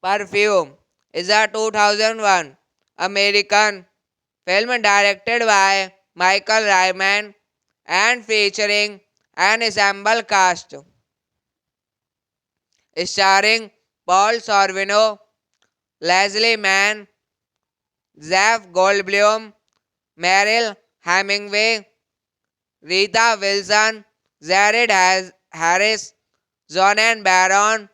Perfume is a 2001 American film directed by Michael Ryman and featuring an ensemble cast starring Paul Sorvino, Leslie Mann, Jeff Goldblum, Meryl Hemingway, Rita Wilson, Jared Harris, Jonan Baron,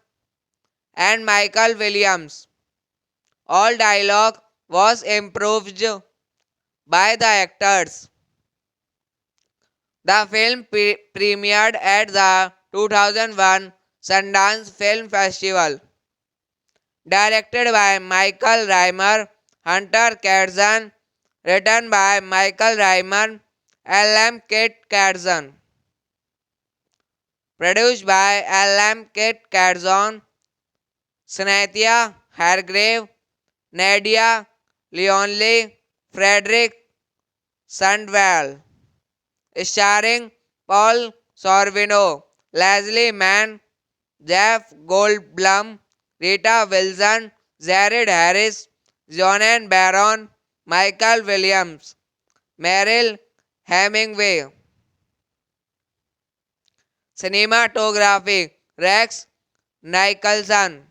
and Michael Williams. All dialogue was improved by the actors. The film premiered at the 2001 Sundance Film Festival. Directed by Michael Rymer, Hunter Katzman, written by Michael Rymer, L.M. Kit Katzman. Produced by L.M. Kit Katzman, Snathia Hargrave, Nadia Leonli, Frederick Sandwell. Starring Paul Sorvino, Leslie Mann, Jeff Goldblum, Rita Wilson, Jared Harris, Jonan Baron, Michael Williams, Meryl Hemingway. Cinematography Rex Nicholson.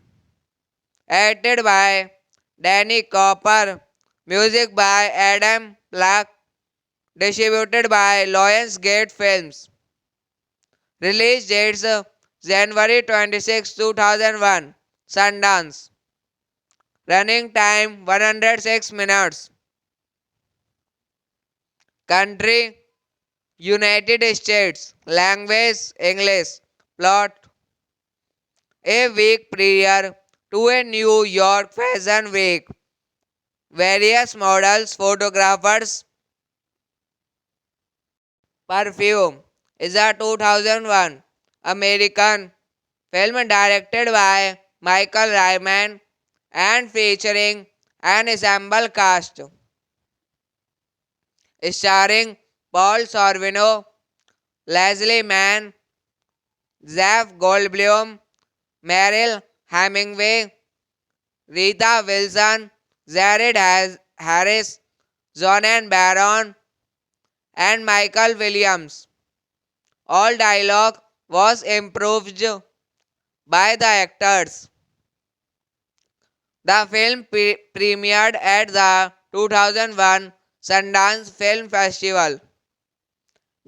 Edited by Danny Cooper. Music by Adam Black. Distributed by Lionsgate Films. Release dates January 26, 2001. Sundance. Running time 106 minutes. Country United States. Language English. Plot a week prior to a New York Fashion Week. Various models, photographers. Perfume is a 2001 American film directed by Michael Ryman and featuring an ensemble cast starring Paul Sorvino, Leslie Mann, Jeff Goldblum, Meryl Hemingway, Rita Wilson, Jared Harris, Jonan Baron, and Michael Williams. All dialogue was improved by the actors. The film premiered at the 2001 Sundance Film Festival.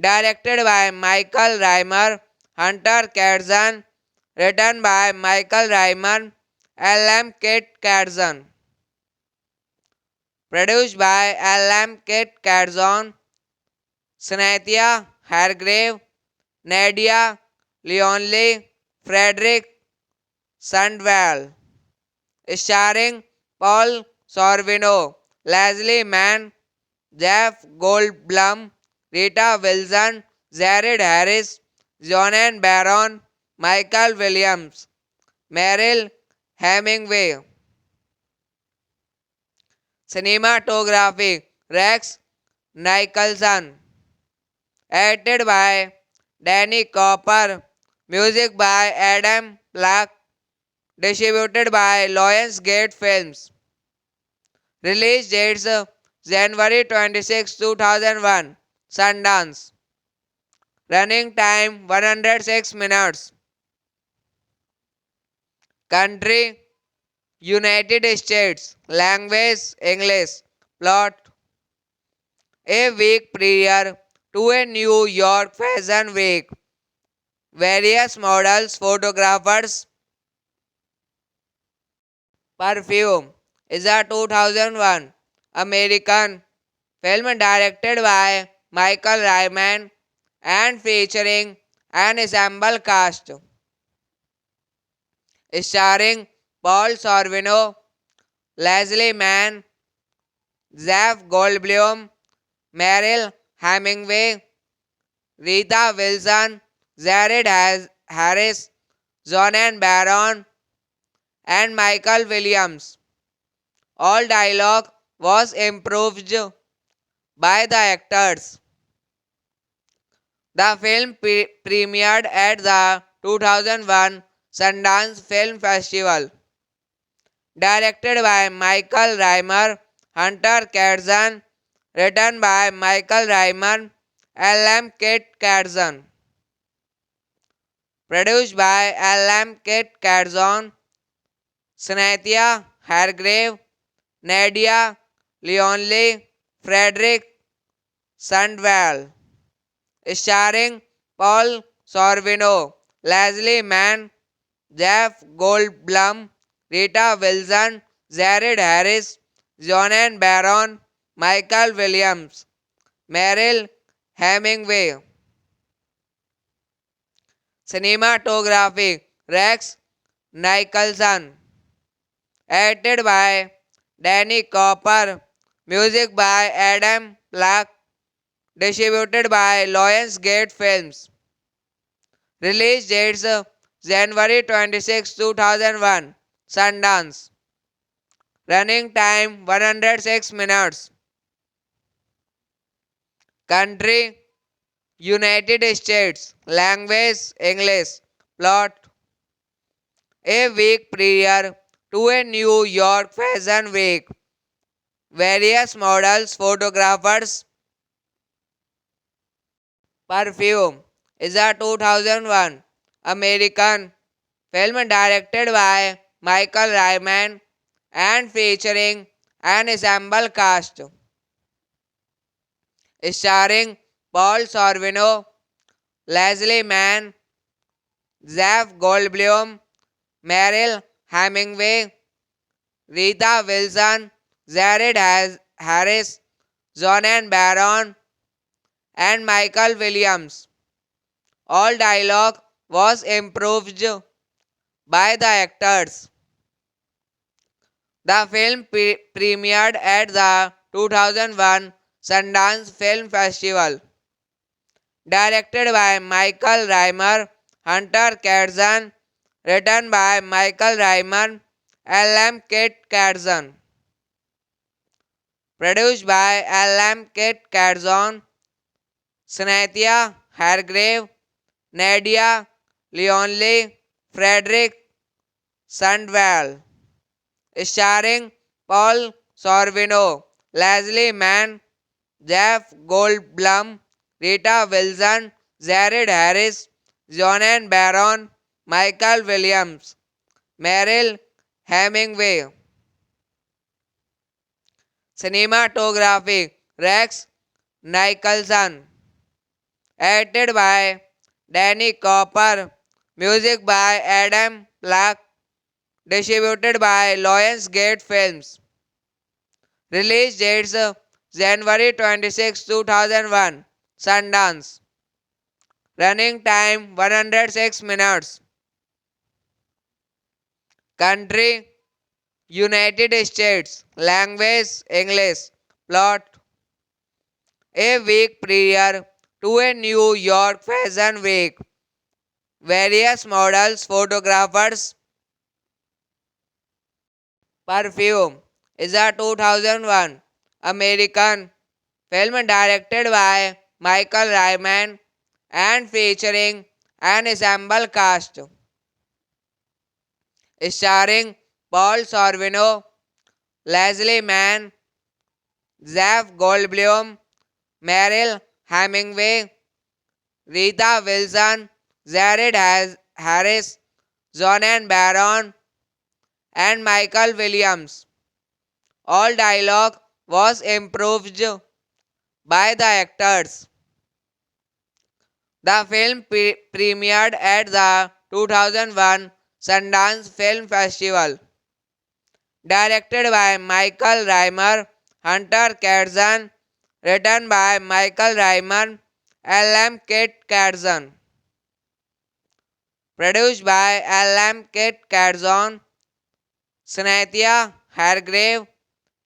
Directed by Michael Rymer, Hunter Katzan. Written by Michael Rymer, L.M. Kit Katzan. Produced by L.M. Kit Katzan, Snathia Hargrave, Nadia Leonley, Frederick Sandwell. Starring Paul Sorvino, Leslie Mann, Jeff Goldblum, Rita Wilson, Jared Harris, Jonan Baron, Michael Williams, Merrill Hemingway. Cinematography Rex Nicholson. Edited by Danny Cooper. Music by Adam Black. Distributed by Lionsgate Films. Release dates January 26, 2001. Sundance. Running time 106 minutes. Country United States. Language English. Plot: a week prior to a New York Fashion Week, various models, photographers, perfume is a 2001 American film directed by Michael Ryman and featuring an ensemble cast starring Paul Sorvino, Leslie Mann, Jeff Goldblum, Merrill Hemingway, Rita Wilson, Jared Harris, Jonan Baron, and Michael Williams. All dialogue was improved by the actors. The film premiered at the 2001 Sundance Film Festival. Directed by Michael Rymer, Hunter Katzan. Written by Michael Rymer, L.M. Kit Katzan. Produced by L.M. Kit Katzan, Snathia Hargrave, Nadia Leonley, Frederick Sandwell. Starring Paul Sorvino, Leslie Mann, Jeff Goldblum, Rita Wilson, Jared Harris, Jonan Baron, Michael Williams, Merrill Hemingway. Cinematography Rex Nicholson. Edited by Danny Cooper. Music by Adam Black. Distributed by Lionsgate Films. Release dates January 26, 2001. Sundance. Running time 106 minutes. Country United States. Language English. Plot: a week prior to a New York Fashion Week, various models, photographers, perfume is a 2001 American film directed by Michael Ryman and featuring an ensemble cast starring Paul Sorvino, Leslie Mann, Jeff Goldblum, Merrill Hemingway, Rita Wilson, Jared Harris, Jonan Baron, and Michael Williams. All dialogue was improved by the actors. The film premiered at the 2001 Sundance Film Festival. Directed by Michael Rymer, Hunter Katzan. Written by Michael Rymer, L.M. Kit Katzan. Produced by L.M. Kit Katzan, Snathia Hargrave, Nadia Leonley, Frederick Sandwell. Starring Paul Sorvino, Leslie Mann, Jeff Goldblum, Rita Wilson, Jared Harris, Jonan Baron, Michael Williams, Merrill Hemingway. Cinematography Rex Nicholson. Edited by Danny Cooper. Music by Adam Black. Distributed by Lionsgate Films. Release dates January 26, 2001. Sundance. Running time 106 minutes. Country United States. Language English. Plot a week prior to a New York Fashion Week. Various models, photographers, perfume is a 2001 American film directed by Michael Ryman and featuring an ensemble cast starring Paul Sorvino, Leslie Mann, Jeff Goldblum, Meryl Hemingway, Rita Wilson, Jared Harris, Jonan Baron, and Michael Williams. All dialogue was improved by the actors. The film premiered at the 2001 Sundance Film Festival. Directed by Michael Rymer, Hunter Katzman, written by Michael Rymer, L.M. Kit Katzman. Produced by L.M. Kit Katzman, Cynthia Hargrave,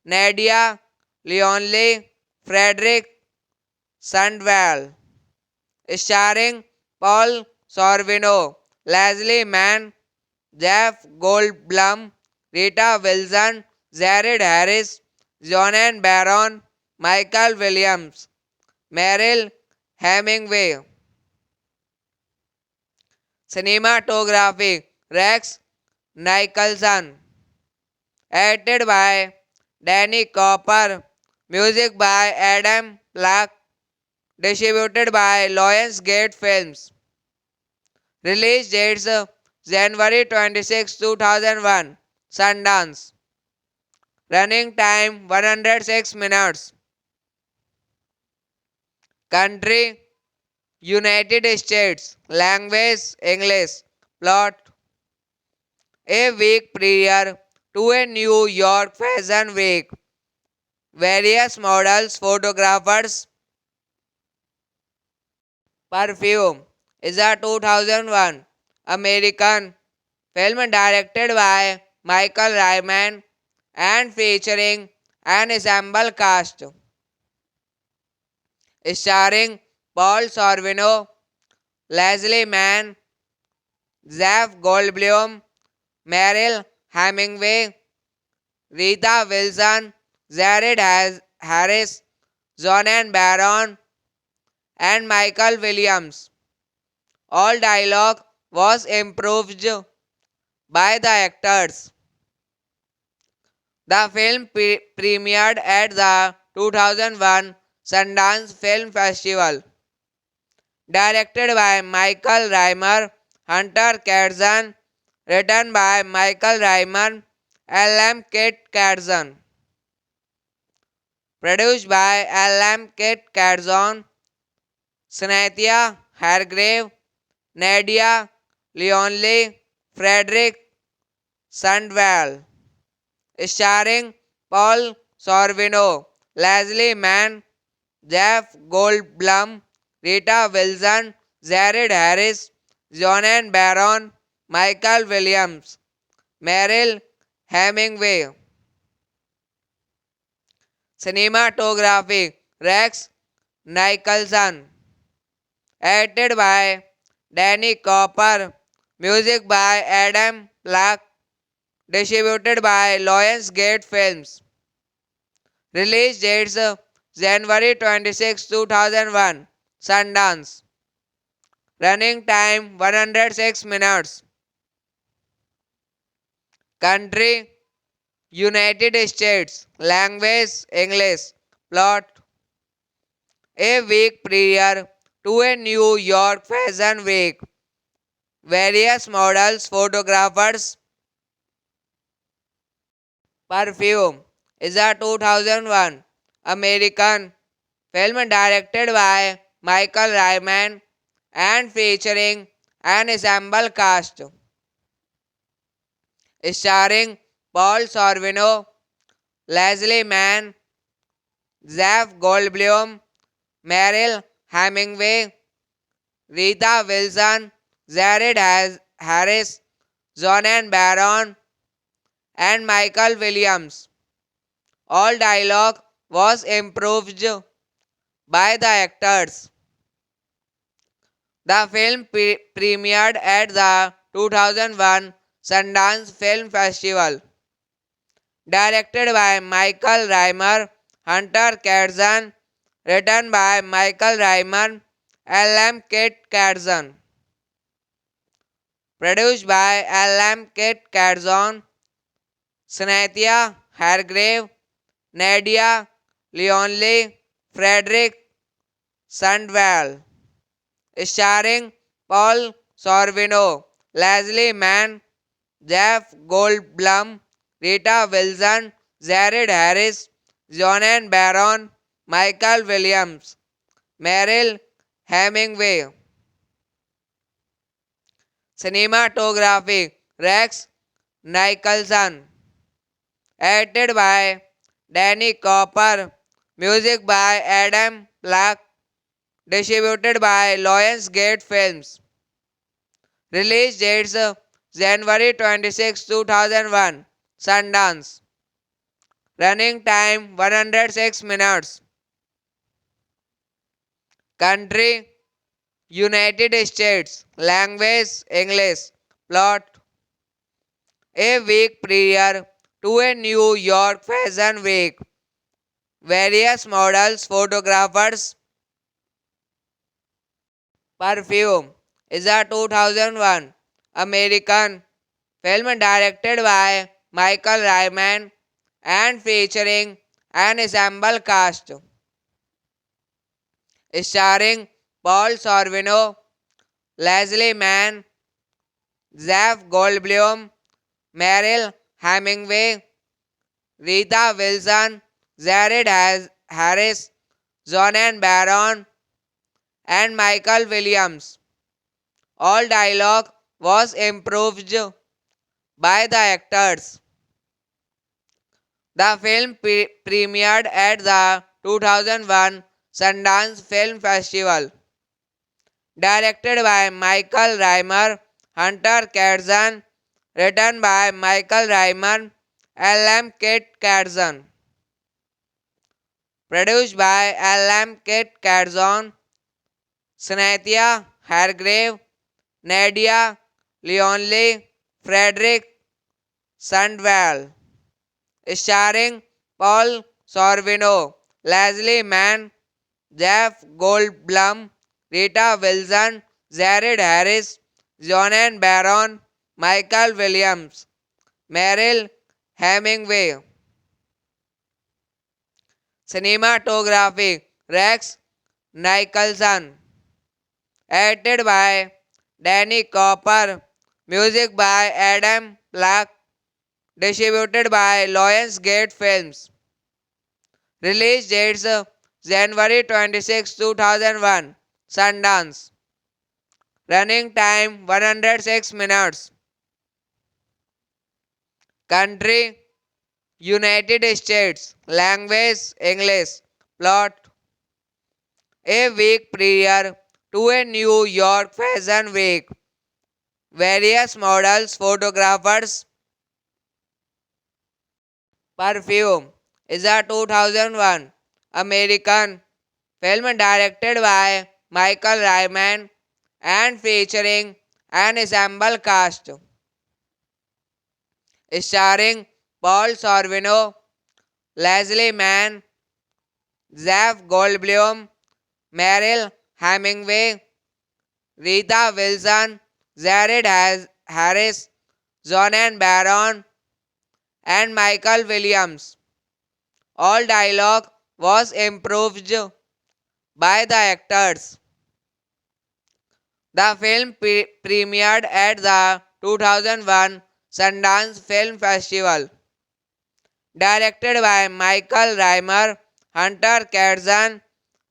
Nadia Leonley, Frederick Sandwell. Starring Paul Sorvino, Leslie Mann, Jeff Goldblum, Rita Wilson, Jared Harris, Jonan Baron, Michael Williams, Meryl Hemingway. Cinematography Rex Nicholson. Edited by Danny Cooper. Music by Adam Black. Distributed by Lionsgate Films. Release dates January 26, 2001. Sundance. Running time 106 minutes. Country United States. Language English. Plot a week prior to a New York Fashion Week. Various models, photographers, perfume is a 2001 American film directed by Michael Ryman and featuring an ensemble cast starring Paul Sorvino, Leslie Mann, Jeff Goldblum, Meryl Hemingway, Rita Wilson, Jared Harris, Jonan Baron, and Michael Williams. All dialogue was improved by the actors. The film premiered at the 2001 Sundance Film Festival. Directed by Michael Rymer, Hunter Katzman, written by Michael Rymer, L.M. Kit Katzman. Produced by L.M. Kit Katzman, Cynthia Hargrave, Nadia Leonley, Frederick Sandwell. Starring Paul Sorvino, Leslie Mann, Jeff Goldblum, Rita Wilson, Jared Harris, Jonan Baron, Michael Williams, Meryl Hemingway. Cinematography Rex Nicholson. Edited by Danny Cooper. Music by Adam Black. Distributed by Lionsgate Films. Release dates January 26, 2001. Sundance. Running time 106 minutes. Country United States. Language English. Plot a week prior to a New York Fashion Week. Various models, photographers, perfume is a 2001 American film directed by Michael Ryman and featuring an ensemble cast starring Paul Sorvino, Leslie Mann, Jeff Goldblum, Meryl Hemingway, Rita Wilson, Jared Harris, Jonan Baron, and Michael Williams. All dialogue was improved by the actors. The film premiered at the 2001 Sundance Film Festival. Directed by Michael Rymer, Hunter Katzman, written by Michael Rymer, L.M. Kit Katzman. Produced by L.M. Kit Katzman, Cynthia Hargrave, Nadia Leonley, Frederick Sandwell. Starring Paul Sorvino, Leslie Mann, Jeff Goldblum, Rita Wilson, Jared Harris, Jonan Baron, Michael Williams, Meryl Hemingway. Cinematography Rex Nicholson. Edited by Danny Cooper. Music by Adam Black. Distributed by Lionsgate Films. Release dates January 26, 2001. Sundance. Running time 106 minutes. Country United States. Language English. Plot a week prior to a New York Fashion Week. Various models, photographers, perfume is a 2001 American film directed by Michael Ryman and featuring an ensemble cast starring Paul Sorvino, Leslie Mann, Jeff Goldblum, Meryl Hemingway, Rita Wilson, Jared Harris, Jonan Baron, and Michael Williams. All dialogue was improved by the actors. The film premiered at the 2001 Sundance Film Festival. Directed by Michael Rymer, Hunter Katzman, written by Michael Rymer, L.M. Kit Katzman. Produced by L.M. Kit Katzman, Cynthia Hargrave, Nadia Leonley, Frederick Sandwell. Starring Paul Sorvino, Leslie Mann, Jeff Goldblum, Rita Wilson, Jared Harris, Jonan Baron, Michael Williams, Meryl Hemingway. Cinematography Rex Nicholson. Edited by Danny Cooper. Music by Adam Black. Distributed by Lionsgate Films. Release dates January 26, 2001. Sundance. Running time 106 minutes. Country United States. Language English. Plot a week prior to a New York Fashion Week. Various models, photographers, perfume is a 2001 American film directed by Michael Ryman and featuring an ensemble cast starring Paul Sorvino, Leslie Mann, Jeff Goldblum, Meryl Hemingway, Rita Wilson, Jared Harris, Jonan Baron, and Michael Williams. All dialogue was improved by the actors. The film premiered at the 2001 Sundance Film Festival. directed by Michael Reimer, Hunter Katzan,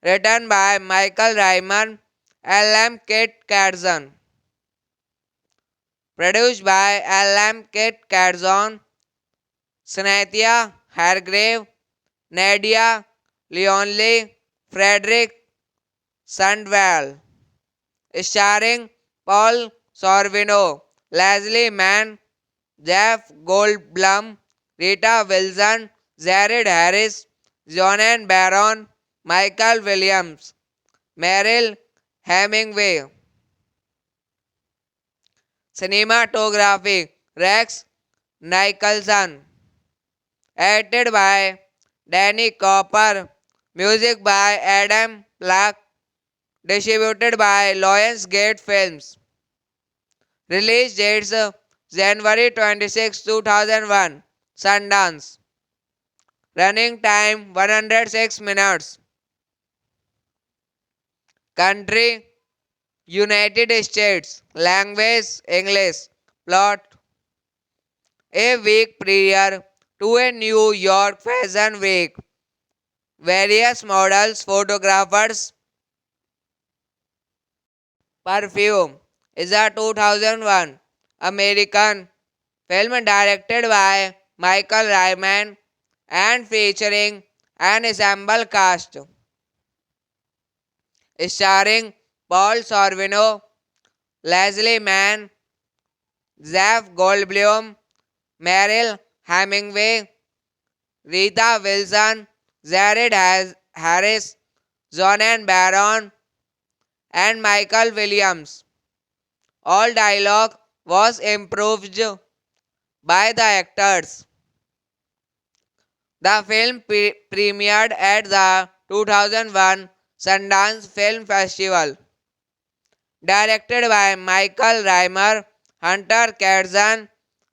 written by Michael Reimer, L.M. Kit Katzan, produced by L.M. Kit Katzan, Snathia Hargrave, Nadia Leonley, Frederick Sandwell, starring Paul Sorvino, Leslie Mann, Jeff Goldblum, Rita Wilson, Jared Harris, Jonan Baron, Michael Williams, Merrill Hemingway. Cinematography Rex Nicholson. Edited by Danny Cooper. Music by Adam Black. Distributed by Lionsgate Films. Release dates January 26, 2001. Sundance. Running time 106 minutes. Country United States. Language English. Plot a week prior to a New York Fashion Week. Various models, photographers, perfume is a 2001 American film directed by Michael Ryman and featuring an ensemble cast starring Paul Sorvino, Leslie Mann, Jeff Goldblum, Merrill Hemingway, Rita Wilson, Jared Harris, Jonan Baron, and Michael Williams. All dialogue was improved by the actors. The film premiered at the 2001 Sundance Film Festival. Directed by Michael Reimer, Hunter Katzan,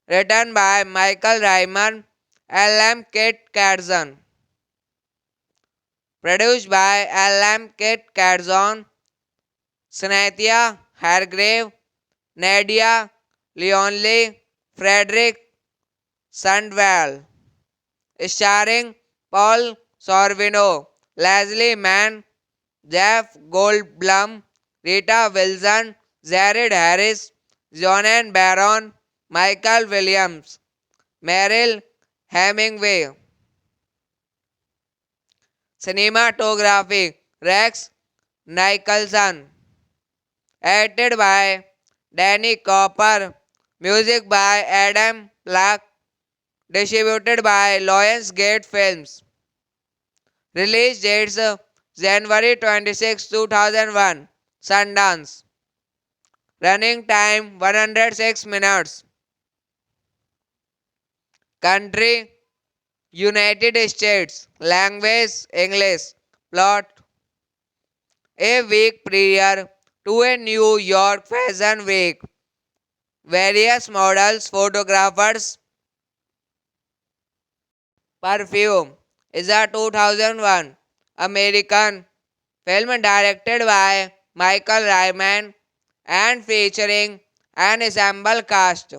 written by Michael Reimer, L.M. Kit Katzan. Produced by L.M. Kit Katzan, Snathia Hargrave, Nadia Leonley, Frederick Sandwell. Starring Paul Sorvino, Leslie Mann, Jeff Goldblum, Rita Wilson, Jared Harris, Jonan Baron, Michael Williams, Merrill Hemingway. Cinematography Rex Nicholson. Edited by Danny Cooper. Music by Adam Black. Distributed by Lionsgate Films. Release dates January 26, 2001. Sundance. Running time 106 minutes. Country United States. Language English. Plot a week prior to a New York Fashion Week. Various models, photographers, perfume is a 2001 American film directed by Michael Ryman and featuring an ensemble cast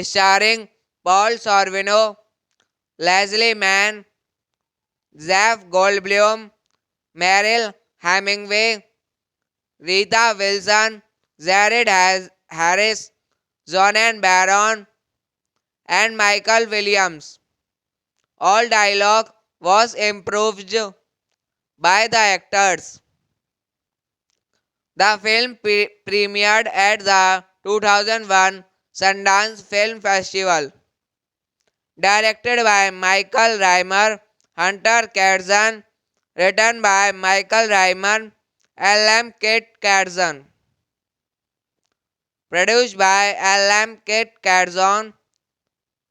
starring Paul Sorvino, Leslie Mann, Jeff Goldblum, Merrill Hemingway, Rita Wilson, Jared Harris, Jonan Baron, and Michael Williams. All dialogue was improved by the actors. The film premiered at the 2001 Sundance Film Festival. Directed by Michael Reimer, Hunter Katzan, written by Michael Reimer, L.M. Kit Katzan. Produced by L.M. Kit Katzan,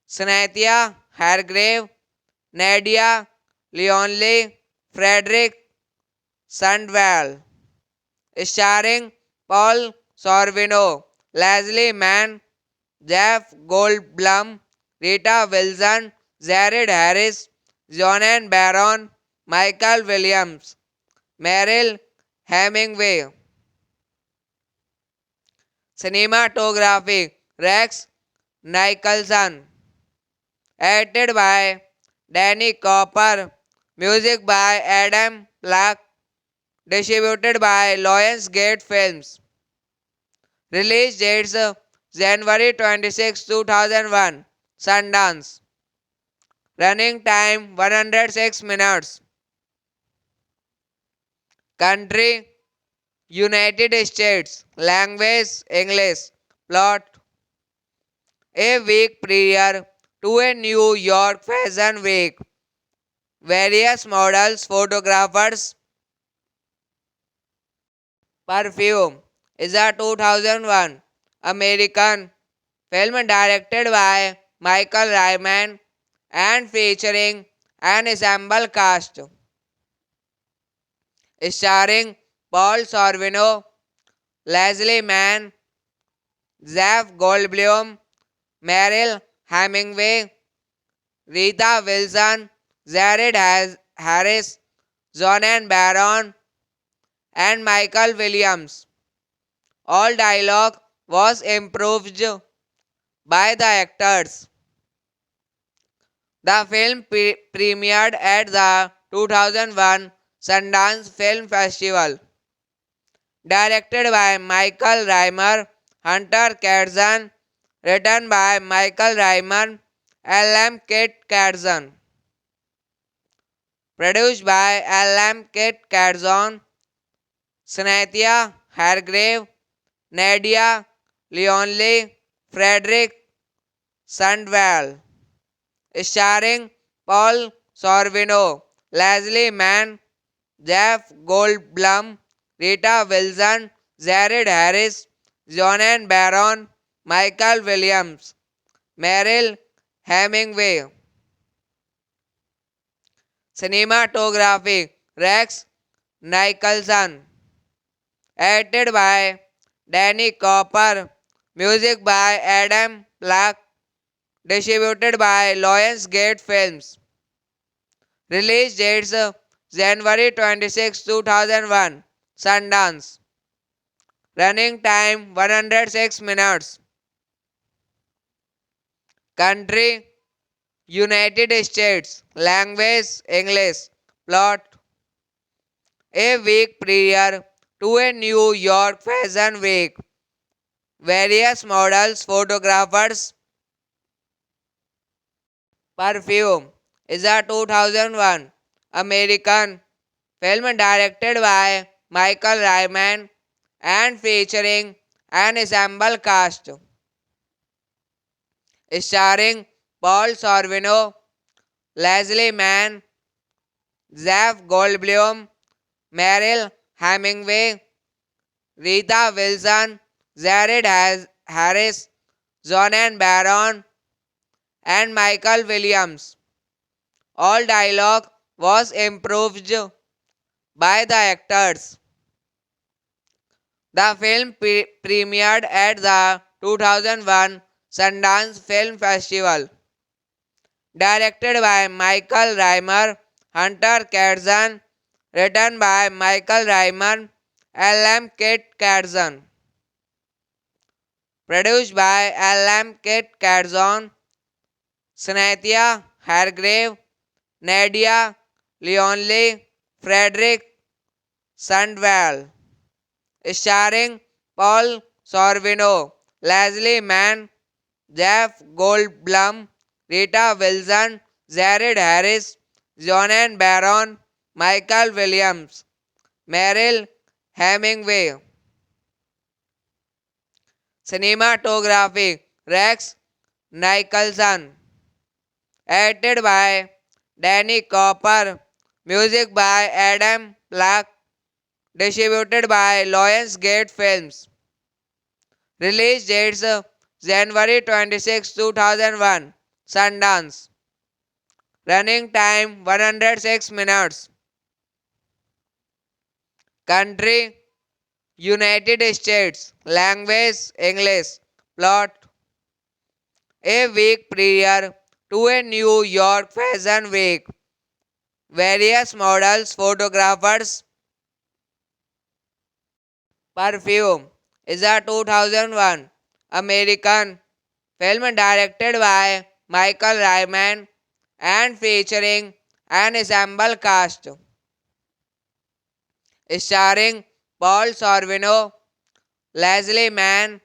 Snathia Hargrave, Nadia Leonley, Frederick Sandwell. Starring Paul Sorvino, Leslie Mann, Jeff Goldblum, Rita Wilson, Jared Harris, Jonan Baron, Michael Williams, Merrill Hemingway. Cinematography Rex Nicholson. Edited by Danny Cooper. Music by Adam Black. Distributed by Lionsgate Films. Release dates January 26, 2001. Sundance. Running time 106 minutes. Country United States. Language English. Plot a week prior to a New York Fashion Week. Various models, photographers, perfume is a 2001 American film directed by Michael Ryman and featuring an ensemble cast starring Paul Sorvino, Leslie Mann, Jeff Goldblum, Meryl Hemingway, Rita Wilson, Jared Harris, Jonan Baron, and Michael Williams. All dialogue was improved by the actors. The film premiered at the 2001 Sundance Film Festival. Directed by Michael Rymer, Hunter Katzman, written by Michael Rymer, L.M. Kit Katzman. Produced by L.M. Kit Katzman, Cynthia Hargrave, Nadia Leonley, Frederick Sandwell. Starring Paul Sorvino, Leslie Mann, Jeff Goldblum, Rita Wilson, Jared Harris, Jonan Baron, Michael Williams, Meryl Hemingway. Cinematography Rex Nicholson. Edited by Danny Cooper. Music by Adam Black. Distributed by Lionsgate Films. Release dates January 26, 2001. Sundance. Running time 106 minutes. Country United States. Language English. Plot a week prior to a New York Fashion Week. Various models, photographers, perfume is a 2001 American film directed by Michael Ryman and featuring an ensemble cast starring Paul Sorvino, Leslie Mann, Jeff Goldblum, Meryl Hemingway, Rita Wilson, Jared Harris, Jonan Baron, and Michael Williams. All dialogue was improved by the actors. The film premiered at the 2001 Sundance Film Festival. Directed by Michael Rymer, Hunter Katzman, written by Michael Rymer, L.M. Kit Katzman. Produced by L.M. Kit Katzman, Cynthia Hargrave, Nadia Leonley, Frederick Sandwell. Starring Paul Sorvino, Leslie Mann, Jeff Goldblum, Rita Wilson, Jared Harris, Jonan Baron, Michael Williams, Meryl Hemingway. Cinematography Rex Nicholson. Edited by Danny Cooper. Music by Adam Black. Distributed by Lionsgate Films. Release dates January 26, 2001. Sundance. Running time 106 minutes. Country United States. Language English. Plot a week prior to a New York Fashion Week. Various models, photographers, perfume is a 2001 American film directed by Michael Ryman and featuring an ensemble cast starring Paul Sorvino, Leslie Mann,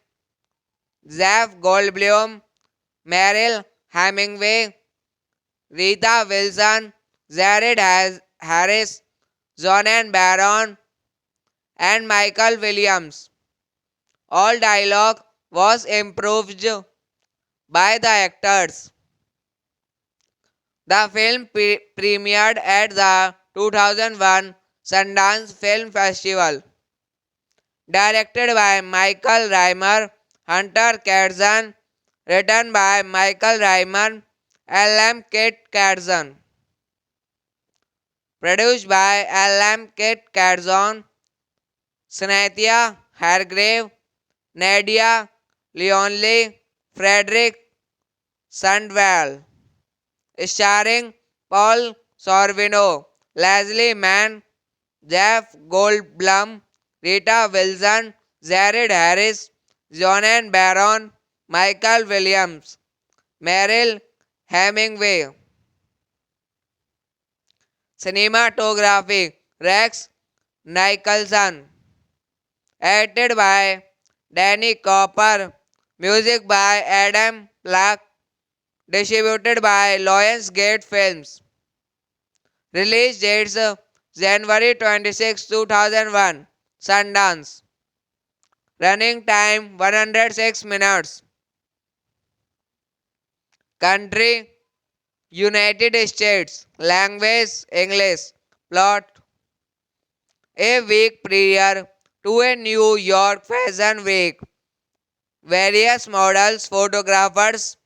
Jeff Goldblum, Meryl Hemingway, Rita Wilson, Jared Harris, Jonan Baron, and Michael Williams. All dialogue was improved by the actors. The film premiered at the 2001 Sundance Film Festival. Directed by Michael Rymer, Hunter Katzman, written by Michael Rymer, L.M. Kit Katzman. Produced by L.M. Kit Katzman, Cynthia Hargrave, Nadia Leonley, Frederick Sandwell. Starring Paul Sorvino, Leslie Mann, Jeff Goldblum, Rita Wilson, Jared Harris, Jonan Baron, Michael Williams, Meryl Hemingway. Cinematography Rex Nicholson. Edited by Danny Cooper. Music by Adam Black. Distributed by Lionsgate Films. Release dates January 26, 2001. Sundance. Running time 106 minutes. Country United States. Language English. Plot a week prior to a New York Fashion Week. Various models, photographers,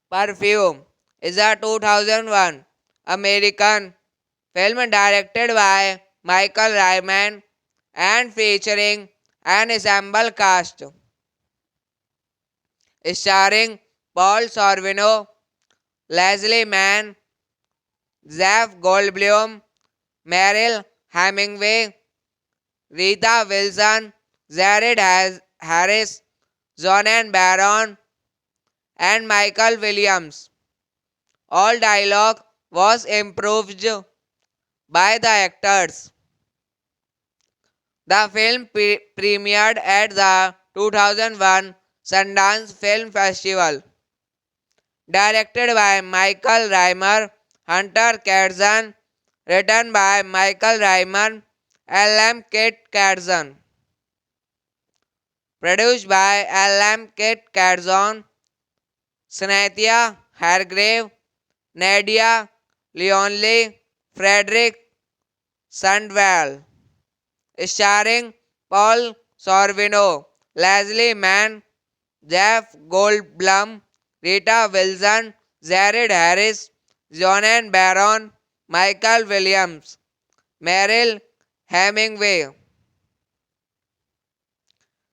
perfume is a 2001 American film directed by Michael Ryman and featuring an ensemble cast starring Paul Sorvino, Leslie Mann, Jeff Goldblum, Meryl Hemingway, Rita Wilson, Jared Harris, Jonan Baron, and Michael Williams. All dialogue was improved by the actors. The film premiered at the 2001 Sundance Film Festival. Directed by Michael Rymer, Hunter Katzman, written by Michael Rymer, L.M. Kit Katzman. Produced by L.M. Kit Katzman, Cynthia Hargrave, Nadia Leonley, Frederick Sandwell. Starring Paul Sorvino, Leslie Mann, Jeff Goldblum, Rita Wilson, Jared Harris, Jonan Baron, Michael Williams, Meryl Hemingway.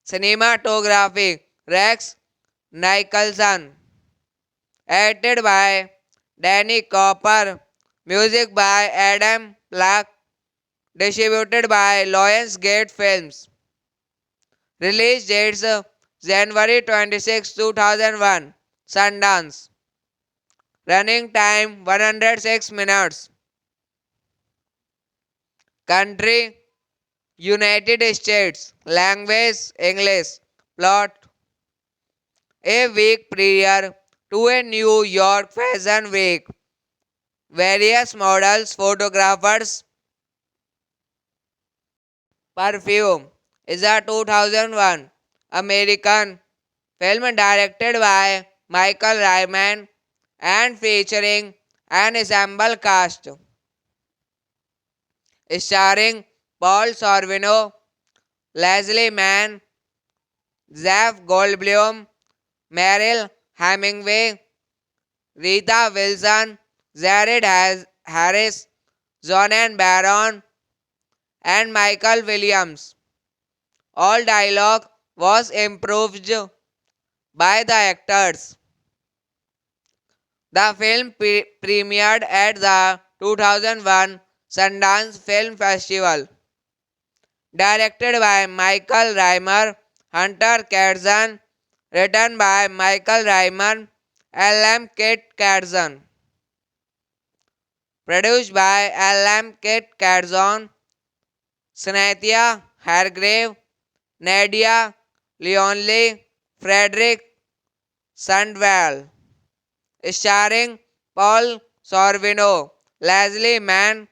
Cinematography Rex Nicholson. Edited by Danny Cooper. Music by Adam Black. Distributed by Lionsgate Films. Release dates January 26, 2001. Sundance. Running time 106 minutes. Country United States. Language English. Plot a week prior to a New York Fashion Week. Various models, photographers, perfume is a 2001 American film directed by Michael Ryman and featuring an ensemble cast starring Paul Sorvino, Leslie Mann, Jeff Goldblum, Meryl Hemingway, Rita Wilson, Jared Harris, Jonan Baron, and Michael Williams. All dialogue was improved by the actors. The film premiered at the 2001 Sundance Film Festival. Directed by Michael Rymer, Hunter Katzman, written by Michael Ryman, L.M. Kit Carson, produced by L.M. Kit Carson, Cynthia Hargrave, Nadia Leonley, Frederick Sandwell, starring Paul Sorvino, Leslie Mann,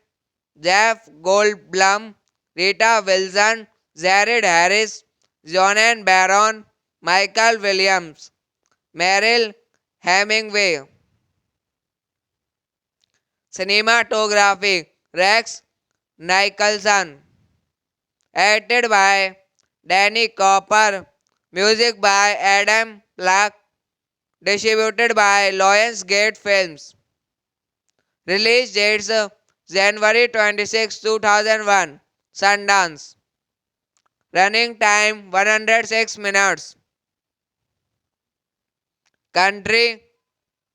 Jeff Goldblum, Rita Wilson, Jared Harris, Jonan Baron, Michael Williams, Meryl Hemingway. Cinematography Rex Nicholson. Edited by Danny Cooper. Music by Adam Black. Distributed by Lionsgate Films. Release dates January 26, 2001. Sundance. Running time 106 minutes. Country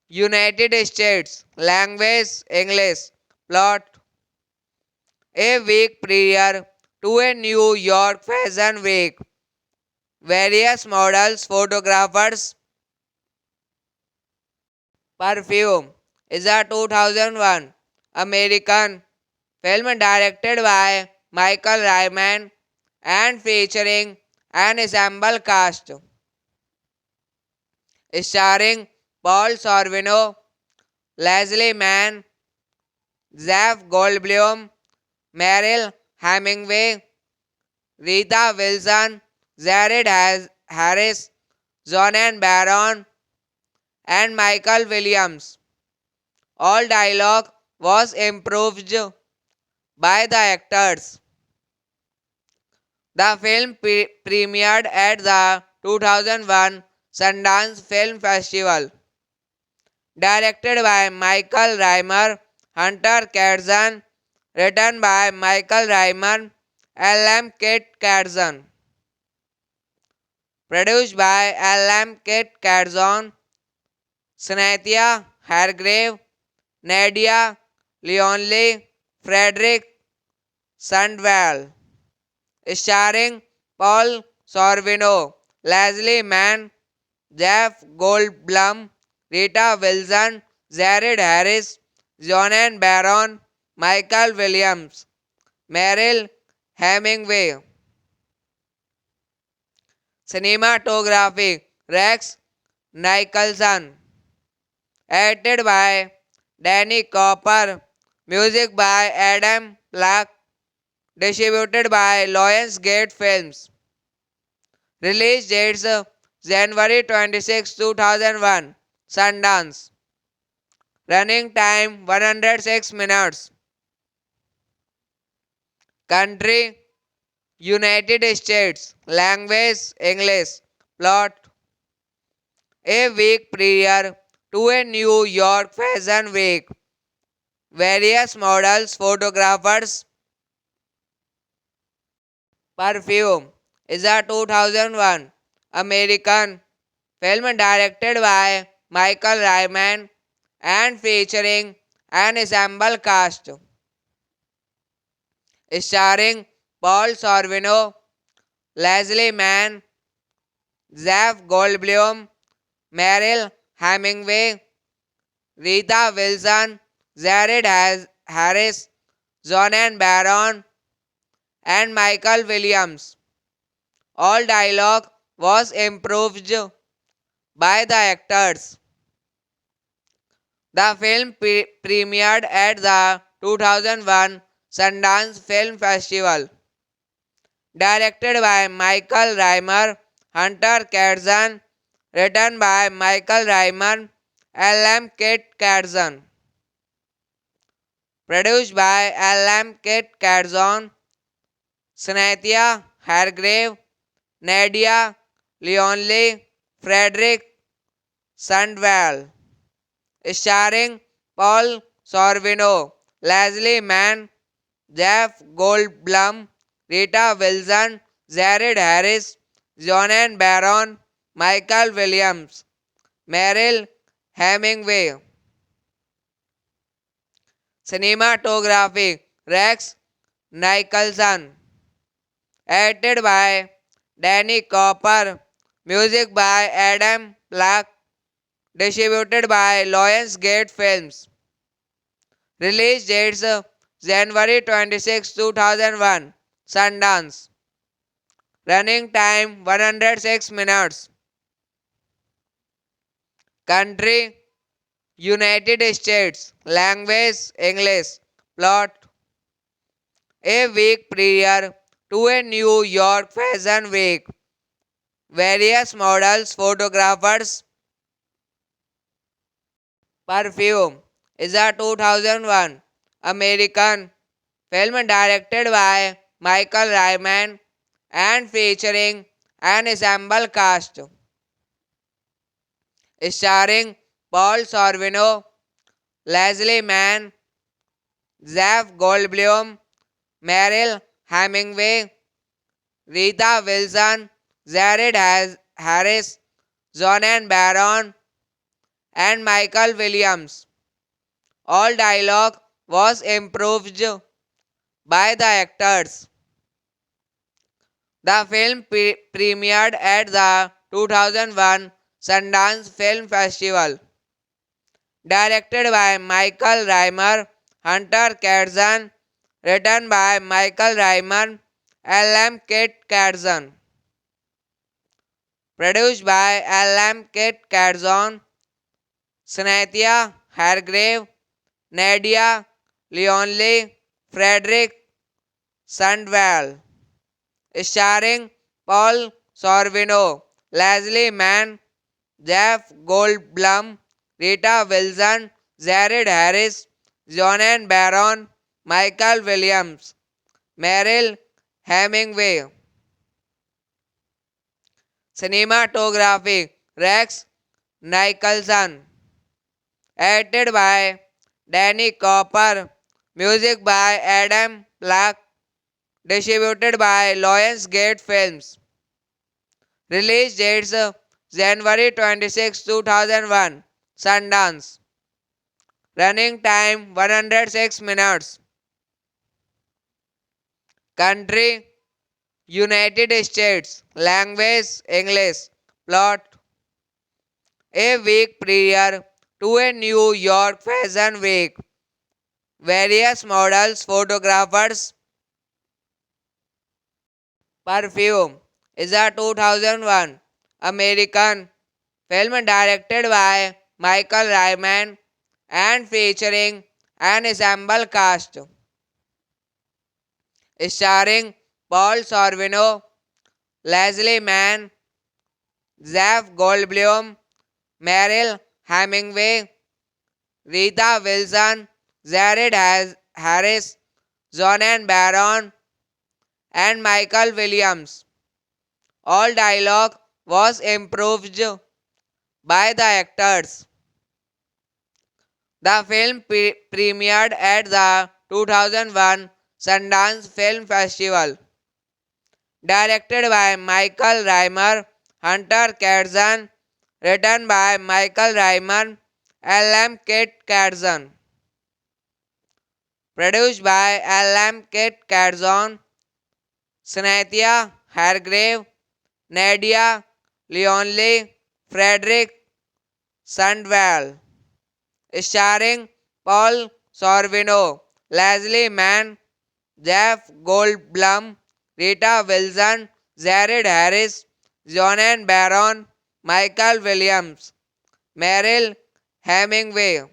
United States. Language English. Plot a week prior to a New York Fashion Week. Various models, photographers, perfume is a 2001 American film directed by Michael Ryman and featuring an ensemble cast starring Paul Sorvino, Leslie Mann, Jeff Goldblum, Meryl Hemingway, Rita Wilson, Jared Harris, Jonan Baron, and Michael Williams. All dialogue was improved by the actors. The film premiered at the 2001 Sundance Film Festival. Directed by Michael Rymer, Hunter Carson, written by Michael Ryman, L.M. Kit Carson. Produced by L.M. Kit Carson, Cynthia Hargrave, Nadia Leonley, Frederick Sandwell. Starring Paul Sorvino, Leslie Mann, Jeff Goldblum, Rita Wilson, Jared Harris, Jonan Baron, Michael Williams, Meryl Hemingway. Cinematography Rex Nicholson. Edited by Danny Cooper. Music by Adam Black. Distributed by Lionsgate Films. Release dates January 26, 2001. Sundance. Running time 106 minutes. Country United States. Language English. Plot a week prior to a New York Fashion Week. Various models, photographers, perfume is a 2001 American film directed by Michael Ryman and featuring an ensemble cast starring Paul Sorvino, Leslie Mann, Jeff Goldblum, Meryl Hemingway, Rita Wilson, Jared Harris, Jonan Baron, and Michael Williams. All dialogue was improved by the actors. The film premiered at the 2001 Sundance Film Festival. Directed by Michael Rymer, Hunter Carson, written by Michael Ryman, L.M. Kit Carson. Produced by L.M. Kit Carson, Cynthia Hargrave, Nadia Leonley, Frederick Sandwell. Starring Paul Sorvino, Leslie Mann, Jeff Goldblum, Rita Wilson, Jared Harris, Jonan Baron, Michael Williams, Meryl Hemingway. Cinematography Rex Nicholson. Edited by Danny Cooper. Music by Adam Black. Distributed by Lionsgate Films. Release dates January 26, 2001. Sundance. Running time 106 minutes. Country United States. Language English. Plot a week prior to a New York Fashion Week. Various models, photographers, perfume is a 2001 American film directed by Michael Ryman and featuring an ensemble cast starring Paul Sorvino, Leslie Mann, Jeff Goldblum, Meryl Hemingway, Rita Wilson, Jared Harris, Jonan Baron, and Michael Williams. All dialogue was improved by the actors. The film premiered at the 2001 Sundance Film Festival. Directed by Michael Rymer, Hunter Katzan, written by Michael Rymer, L.M. Kit Katzan. Produced by L.M. Kit Katzan, Cynthia Hargrave, Nadia Leonley, Frederick Sandwell. Starring Paul Sorvino, Leslie Mann, Jeff Goldblum, Rita Wilson, Jared Harris, Jonan Baron, Michael Williams, Meryl Hemingway. Cinematography Rex Nicholson. Edited by Danny Cooper. Music by Adam Black. Distributed by Lionsgate Films. Release dates January 26, 2001. Sundance. Running time 106 minutes. Country United States. Language English. Plot a week prior to a New York Fashion Week. Various models, photographers, perfume is a 2001 American film directed by Michael Ryman and featuring an ensemble cast starring Paul Sorvino, Leslie Mann, Jeff Goldblum, Meryl Hemingway, Rita Wilson, Jared Harris, Jonan Baron, and Michael Williams. All dialogue was improved by the actors. The film premiered at the 2001 Sundance Film Festival. Directed by Michael Rymer, Hunter Katzan, written by Michael Ryman, L.M. Kit Katzan. Produced by L.M. Kit Katzan, Cynthia Hargrave, Nadia Leonley, Frederick Sandwell. Starring Paul Sorvino, Leslie Mann, Jeff Goldblum, Rita Wilson, Jared Harris, Jonan Baron, Michael Williams, Meryl Hemingway.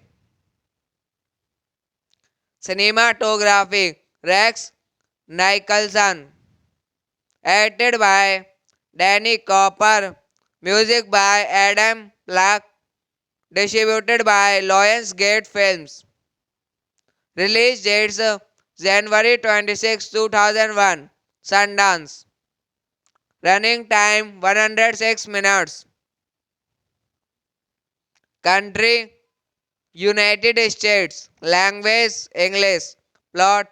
Cinematography Rex Nicholson. Edited by Danny Cooper. Music by Adam Black. Distributed by Lionsgate Films. Release dates January 26, 2001. Sundance. Running time 106 minutes. Country United States. Language English. Plot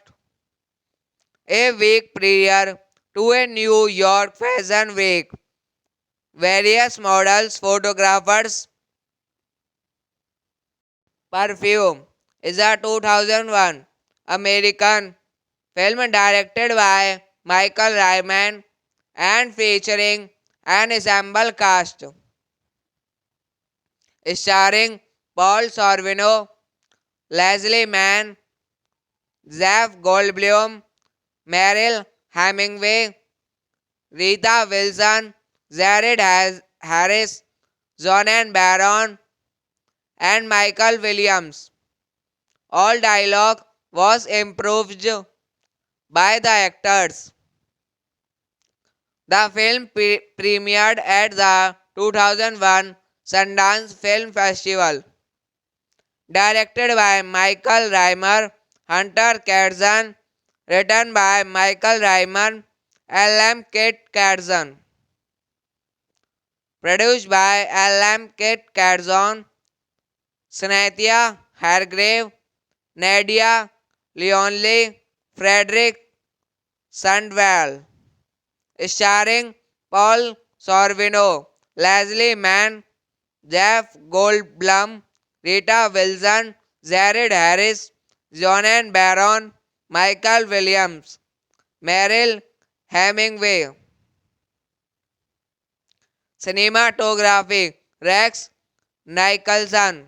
a week prior to a New York Fashion Week. Various models, photographers, perfume is a 2001 American film directed by Michael Ryman and featuring and ensemble cast, starring Paul Sorvino, Leslie Mann, Jeff Goldblum, Meryl Hemingway, Rita Wilson, Jared Harris, Jonan Baron, and Michael Williams. All dialogue was improved by the actors. The film premiered at the 2001 Sundance Film Festival. Directed by Michael Reimer, Hunter Katzan, written by Michael Reimer, L.M. Kit Katzan. Produced by L.M. Kit Katzan, Snathia Hargrave, Nadia Leonley, Frederick Sandwell. Starring Paul Sorvino, Leslie Mann, Jeff Goldblum, Rita Wilson, Jared Harris, Jonan Baron, Michael Williams, Meryl Hemingway. Cinematography Rex Nicholson.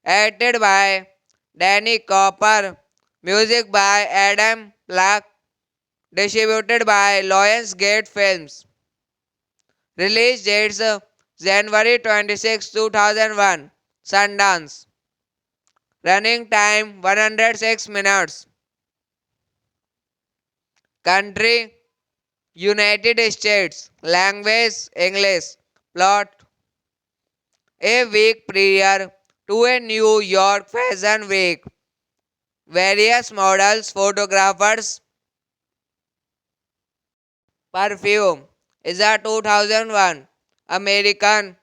Edited by Danny Cooper. Music by Adam Black. Distributed by Lionsgate Films. Release dates January 26, 2001. Sundance. Running time 106 minutes. Country United States. Language English. Plot: a week prior to a New York Fashion Week, various models, photographers, Perfume is a 2001 American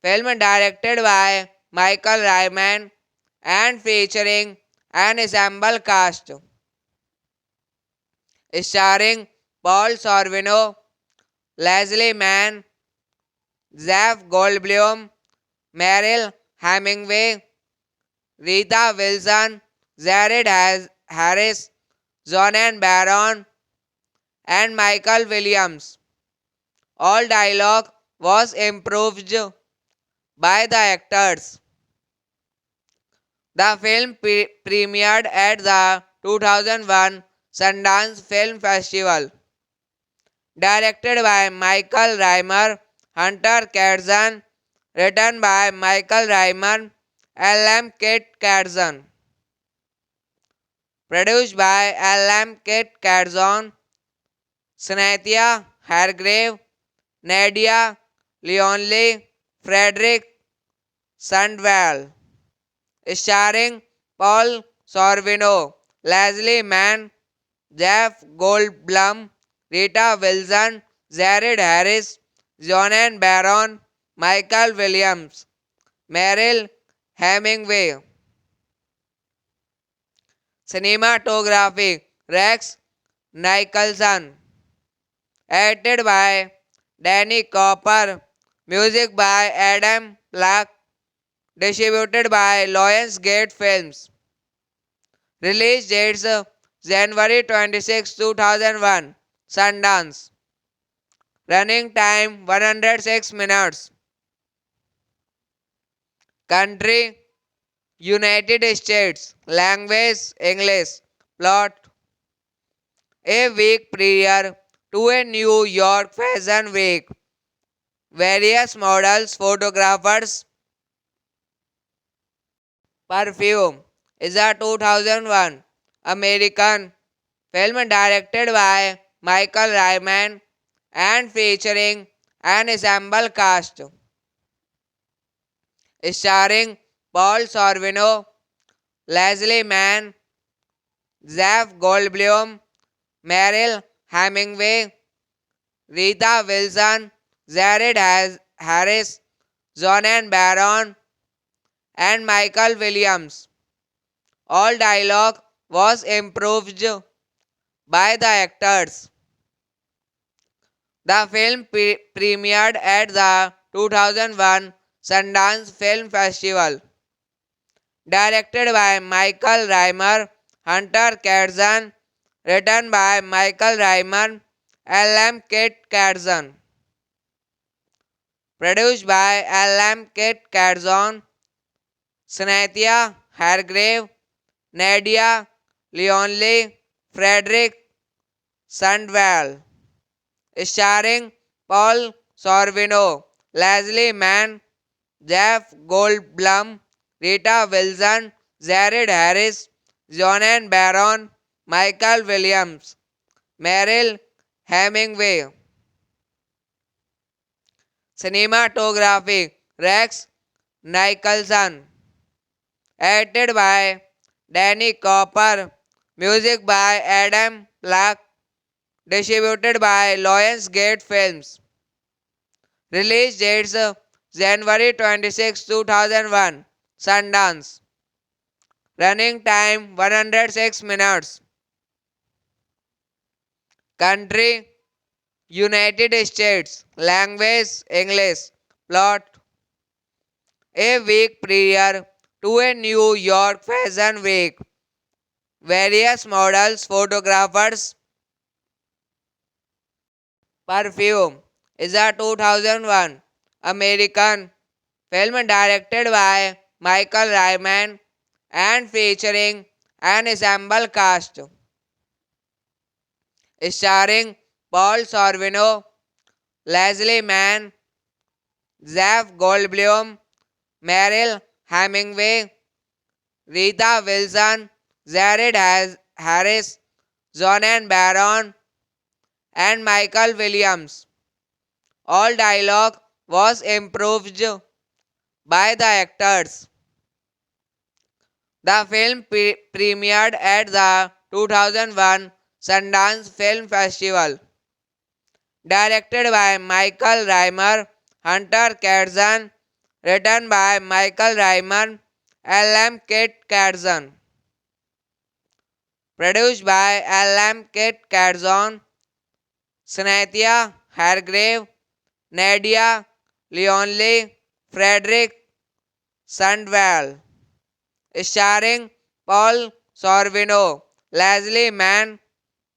film directed by Michael Ryman and featuring an ensemble cast starring Paul Sorvino, Leslie Mann, Jeff Goldblum, Meryl Hemingway, Rita Wilson, Jared Harris, Jonan Baron, and Michael Williams. All dialogue was improved by the actors. The film premiered at the 2001 Sundance Film Festival. Directed by Michael Reimer, Hunter Katzan, written by Michael Reimer, L.M. Kit Katzan. Produced by L.M. Kit Katzan, Snathia Hargrave, Nadia Leonley, Frederick Sandwell. Starring Paul Sorvino, Leslie Mann, Jeff Goldblum, Rita Wilson, Jared Harris, Jonan Baron, Michael Williams, Meryl Hemingway. Cinematography Rex Nicholson. Edited by Danny Cooper. Music by Adam Black. Distributed by Lionsgate Films. Release dates January 26, 2001. Sundance. Running time 106 minutes. Country United States. Language English. Plot: a week prior to a New York Fashion Week, various models, photographers, Perfume is a 2001 American film directed by Michael Ryman and featuring an ensemble cast starring Paul Sorvino, Leslie Mann, Jeff Goldblum, Meryl Hemingway, Rita Wilson, Jared Harris, Jonan Baron, and Michael Williams. All dialogue was improved by the actors. The film premiered at the 2001 Sundance Film Festival. Directed by Michael Reimer, Hunter Katzan, written by Michael Reimer, L.M. Kit Katzan. Produced by L.M. Kit Carson, Snathia Hargrave, Nadia Leonli, Frederick Sandwell. Starring Paul Sorvino, Leslie Mann, Jeff Goldblum, Rita Wilson, Jared Harris, Jonan Baron, Michael Williams, Meryl Hemingway. Cinematography Rex Nicholson. Edited by Danny Cooper. Music by Adam Black. Distributed by Lionsgate Films. Release dates January 26, 2001. Sundance. Running time 106 minutes. Country United States. Language English. Plot a week prior to a New York Fashion Week. Various models, photographers, perfume is a 2001 American film directed by Michael Ryman and featuring an ensemble cast starring Paul Sorvino, Leslie Mann, Jeff Goldblum, Meryl Hemingway, Rita Wilson, Jared Harris, Jonan Baron, and Michael Williams. All dialogue was improved by the actors. The film premiered at the 2001 Sundance Film Festival. Directed by Michael Rymer, Hunter Katzman, written by Michael Rymer, L.M. Kit Katzman. Produced by L.M. Kit Katzman, Snathia Hargrave, Nadia Leonli, Frederick Sandwell. Starring Paul Sorvino, Leslie Mann,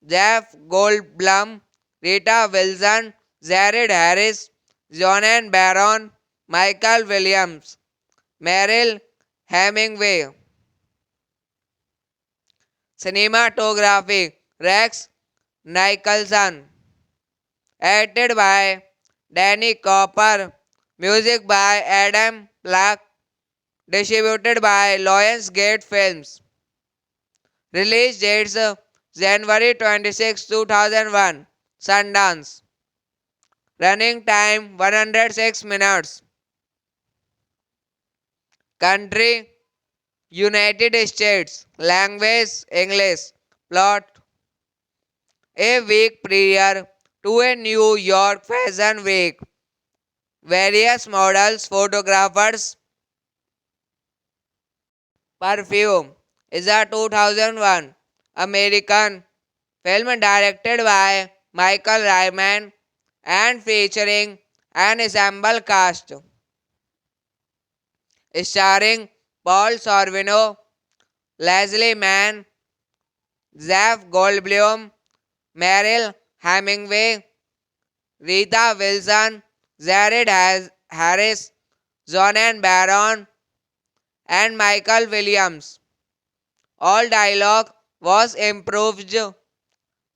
Jeff Goldblum, Rita Wilson, Jared Harris, Jonan Baron, Michael Williams, Meryl Hemingway. Cinematography Rex Nicholson. Edited by Danny Cooper. Music by Adam Black. Distributed by Lionsgate Films. Release dates January 26, 2001. Sundance. Running time 106 minutes. Country United States. Language English. Plot a week prior to a New York Fashion Week. Various models, photographers, perfume is a 2001 American film directed by Michael Ryman and featuring an ensemble cast starring Paul Sorvino, Leslie Mann, Jeff Goldblum, Meryl Hemingway, Rita Wilson, Jared Harris, Jonan Baron, and Michael Williams. All dialogue was improved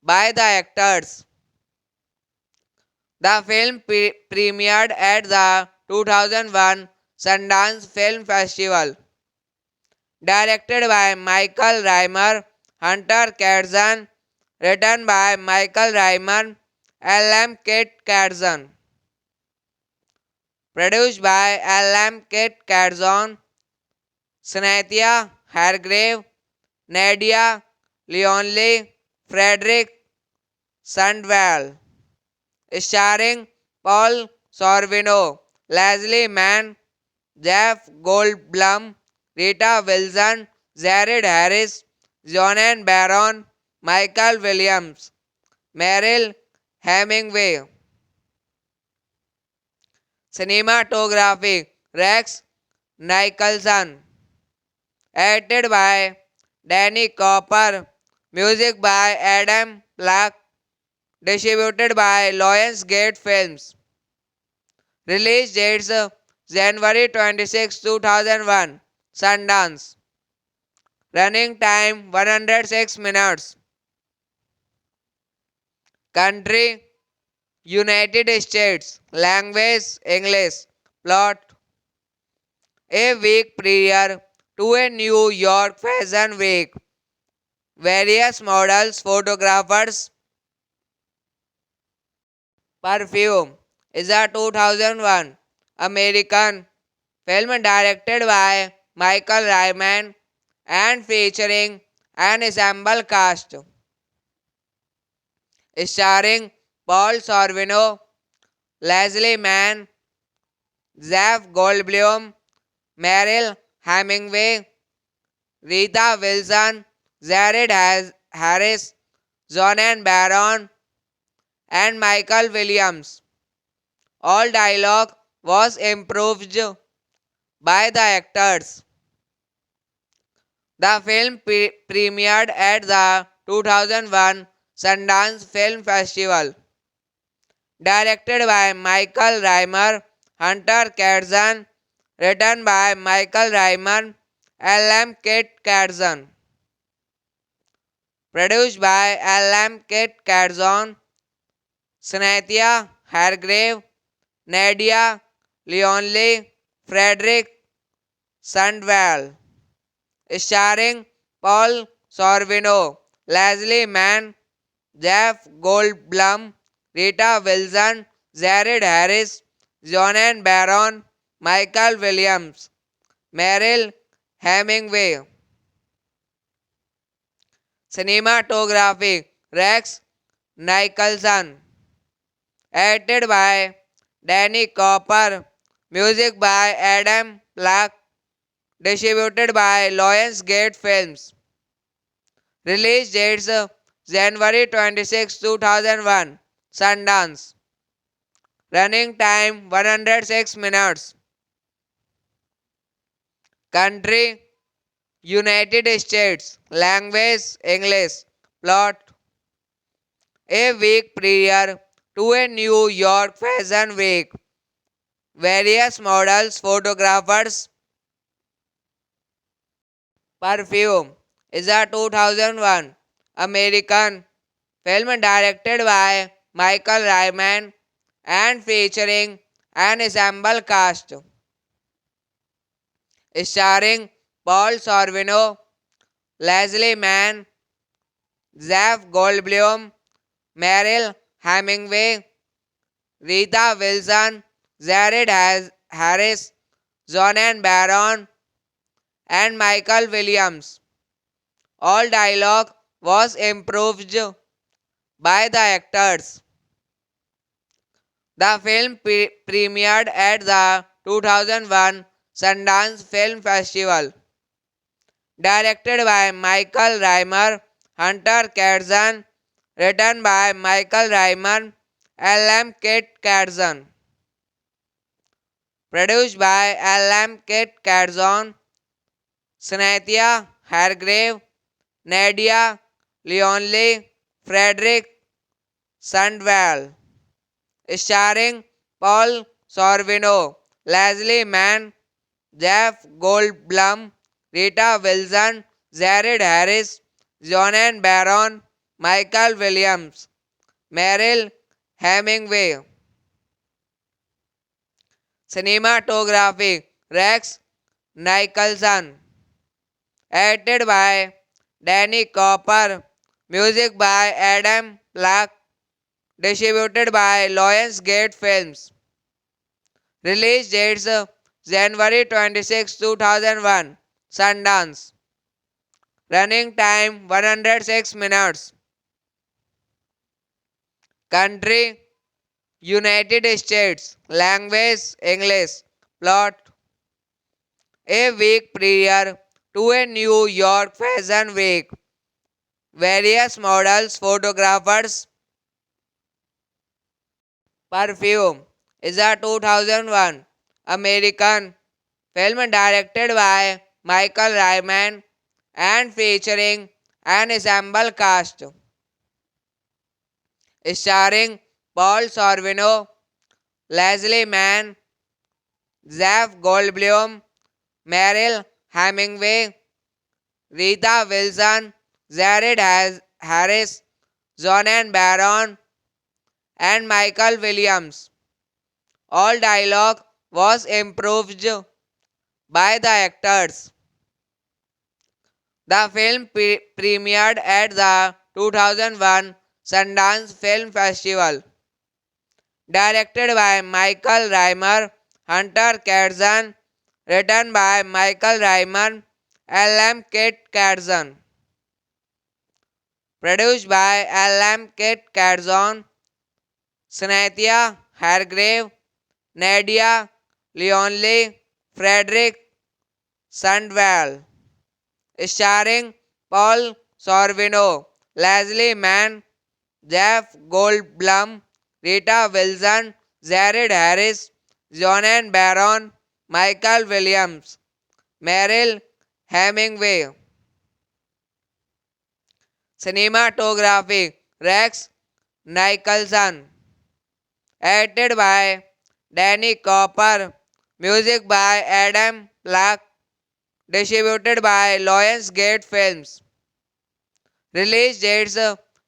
by the actors. The film premiered at the 2001 Sundance Film Festival. Directed by Michael Rymer, Hunter Katzman, written by Michael Rymer, L.M. Kit Katzman. Produced by L.M. Kit Katzman, Snathia Hargrave, Nadia Leonli, Frederick Sandwell. Starring Paul Sorvino, Leslie Mann, Jeff Goldblum, Rita Wilson, Jared Harris, Jonan Baron, Michael Williams, Meryl Hemingway. Cinematography Rex Nicholson. Edited by Danny Cooper. Music by Adam Black. Distributed by Lionsgate Films. Release dates January 26, 2001. Sundance. Running time 106 minutes. Country United States. Language English. Plot a week prior to a New York Fashion Week. Various models, photographers, perfume is a 2001 American film directed by Michael Ryman and featuring an ensemble cast starring Paul Sorvino, Leslie Mann, Jeff Goldblum, Meryl Hemingway, Rita Wilson, Jared Harris, Jonan Baron, and Michael Williams. All dialogue was improved by the actors. The film premiered at the 2001 Sundance Film Festival. Directed by Michael Rymer, Hunter Katzman, written by Michael Rymer, L.M. Kit Katzman. Produced by L.M. Kit Katzman, Cynthia Hargrave, Nadia Leonley, Frederick Sandwell. Starring Paul Sorvino, Leslie Mann, Jeff Goldblum, Rita Wilson, Jared Harris, Jonan Baron, Michael Williams, Meryl Hemingway. Cinematography Rex Nicholson. Edited by Danny Cooper. Music by Adam Black. Distributed by Lionsgate Films. Release dates January 26, 2001. Sundance. Running time 106 minutes. Country United States. Language English. Plot a week prior to a New York Fashion Week. Various models, photographers, perfume is a 2001 American film directed by Michael Ryman and featuring an ensemble cast starring Paul Sorvino, Leslie Mann, Jeff Goldblum, Meryl Hemingway, Rita Wilson, Jared Harris, Jonan Baron, and Michael Williams. All dialogue was improved by the actors. The film premiered at the 2001 Sundance Film Festival. Directed by Michael Rymer, Hunter Katzman, written by Michael Rymer, L.M. Kit Katzman. Produced by L.M. Kit Katzman, Cynthia Hargrave, Nadia Leonley, Frederick Sandwell. Starring Paul Sorvino, Leslie Mann, Jeff Goldblum, Rita Wilson, Jared Harris, Jonan Baron, Michael Williams, Meryl Hemingway. Cinematography Rex Nicholson. Edited by Danny Cooper. Music by Adam Black. Distributed by Lionsgate Films. Release dates January 26, 2001. Sundance. Running time 106 minutes. Country United States. Language English. Plot a week prior to a New York Fashion Week. Various models, photographers, perfume is a 2001 American film directed by Michael Ryman and featuring an ensemble cast starring Paul Sorvino, Leslie Mann, Jeff Goldblum, Meryl Hemingway, Rita Wilson, Jared Harris, Jonan Baron, and Michael Williams. All dialogue was improved by the actors. The film premiered at the 2001 Sundance Film Festival. Directed by Michael Rymer, Hunter Katzan, written by Michael Rymer, L.M. Kit Katzan. Produced by L.M. Kit Katzan, Snathia Hargrave, Nadia Leonley, Frederick Sandwell. Starring Paul Sorvino, Leslie Mann, Jeff Goldblum, Rita Wilson, Jared Harris, Jonan Baron, Michael Williams, Meryl Hemingway. Cinematography Rex Nicholson. Edited by Danny Cooper. Music by Adam Black. Distributed by Lionsgate Films. Release dates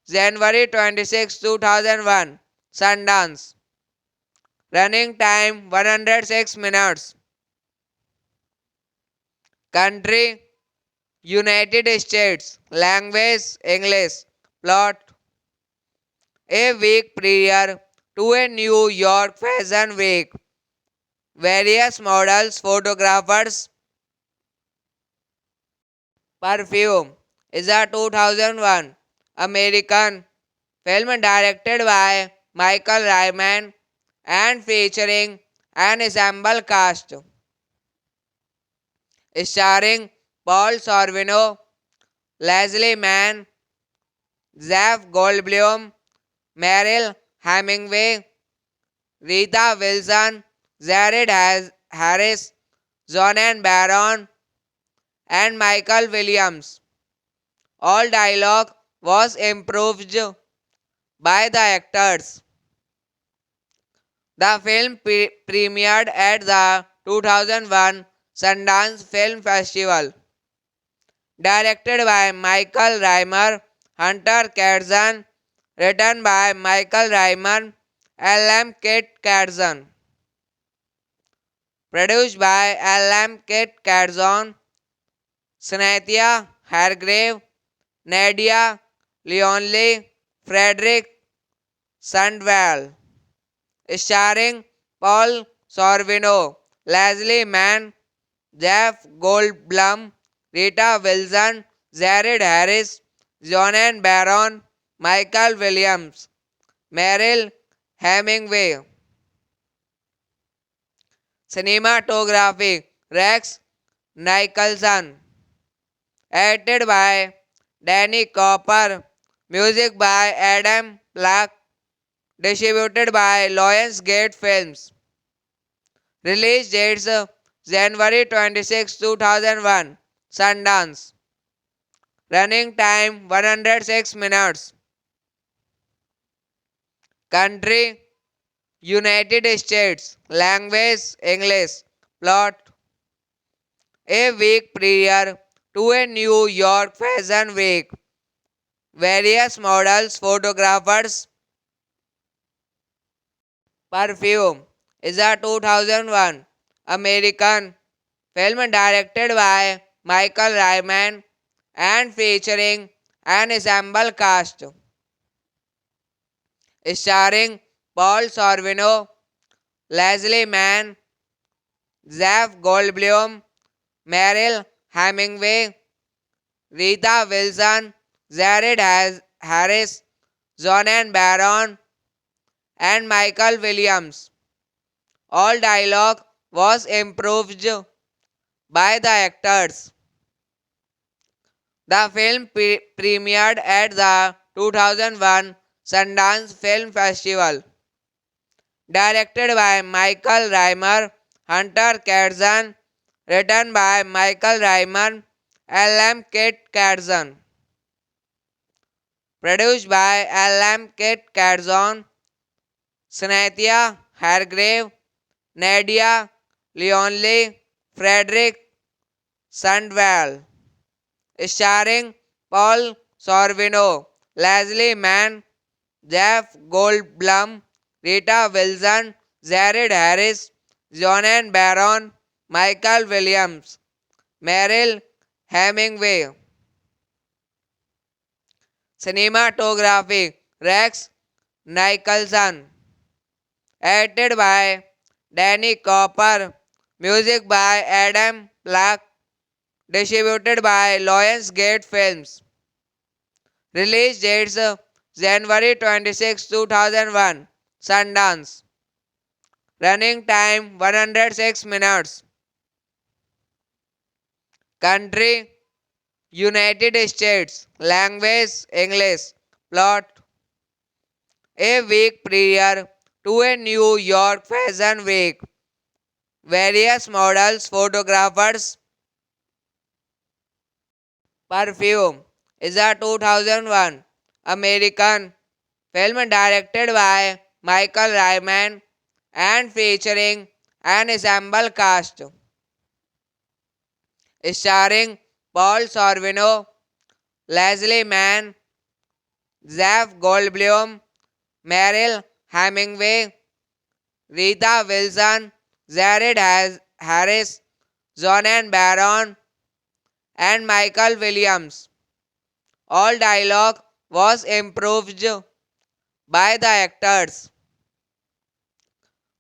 January 26, 2001. Sundance. Running time 106 minutes. Country United States. Language English. Plot a week prior to a New York Fashion Week. Various models, photographers, perfume is a 2001 American film directed by Michael Ryman and featuring an ensemble cast starring Paul Sorvino, Leslie Mann, Jeff Goldblum, Meryl Hemingway, Rita Wilson, Jared Harris, Jonan Baron, and Michael Williams. All dialogue was improved by the actors. The film premiered at the 2001 Sundance Film Festival. Directed by Michael Rymer, Hunter Katzan, written by Michael Rymer, L.M. Kit Katzan. Produced by L.M. Kit Katzan, Snathia Hargrave, Nadia Leonley, Frederick Sandwell. Starring Paul Sorvino, Leslie Mann, Jeff Goldblum, Rita Wilson, Jared Harris, Jonan Baron, Michael Williams, Meryl Hemingway. Cinematography Rex Nicholson. Edited by Danny Cooper. Music by Adam Black. Distributed by Lionsgate Films. Release dates January 26, 2001. Sundance. Running time 106 minutes. Country United States. Language English. Plot a week prior to a New York Fashion Week. Various models, photographers, perfume is a 2001 American film directed by Michael Ryman and featuring an ensemble cast starring Paul Sorvino, Leslie Mann, Jeff Goldblum, Meryl Hemingway, Rita Wilson, Jared Harris, Jonan Baron, and Michael Williams. All dialogue was improved by the actors. The film premiered at the 2001 Sundance Film Festival. Directed by Michael Rymer, Hunter Katzan, written by Michael Rymer, L.M. Kit Katzan. Produced by L.M. Kit Katzan, Snathia Hargrave, Nadia Leonli, Frederick Sandwell. Starring Paul Sorvino, Leslie Mann, Jeff Goldblum, Rita Wilson, Jared Harris, Jonan Baron, Michael Williams, Meryl Hemingway. Cinematography Rex Nicholson. Edited by Danny Cooper. Music by Adam Black. Distributed by Lionsgate Films. Release dates January 26, 2001. Sundance. Running time 106 minutes. Country United States. Language English. Plot a week prior to a New York Fashion Week. Various models, photographers, perfume is a 2001 American film directed by Michael Ryman and featuring an ensemble cast starring Paul Sorvino, Leslie Mann, Jeff Goldblum, Meryl Hemingway, Rita Wilson, Jared Harris, Jonan Baron, and Michael Williams. All dialogue was improved by the actors.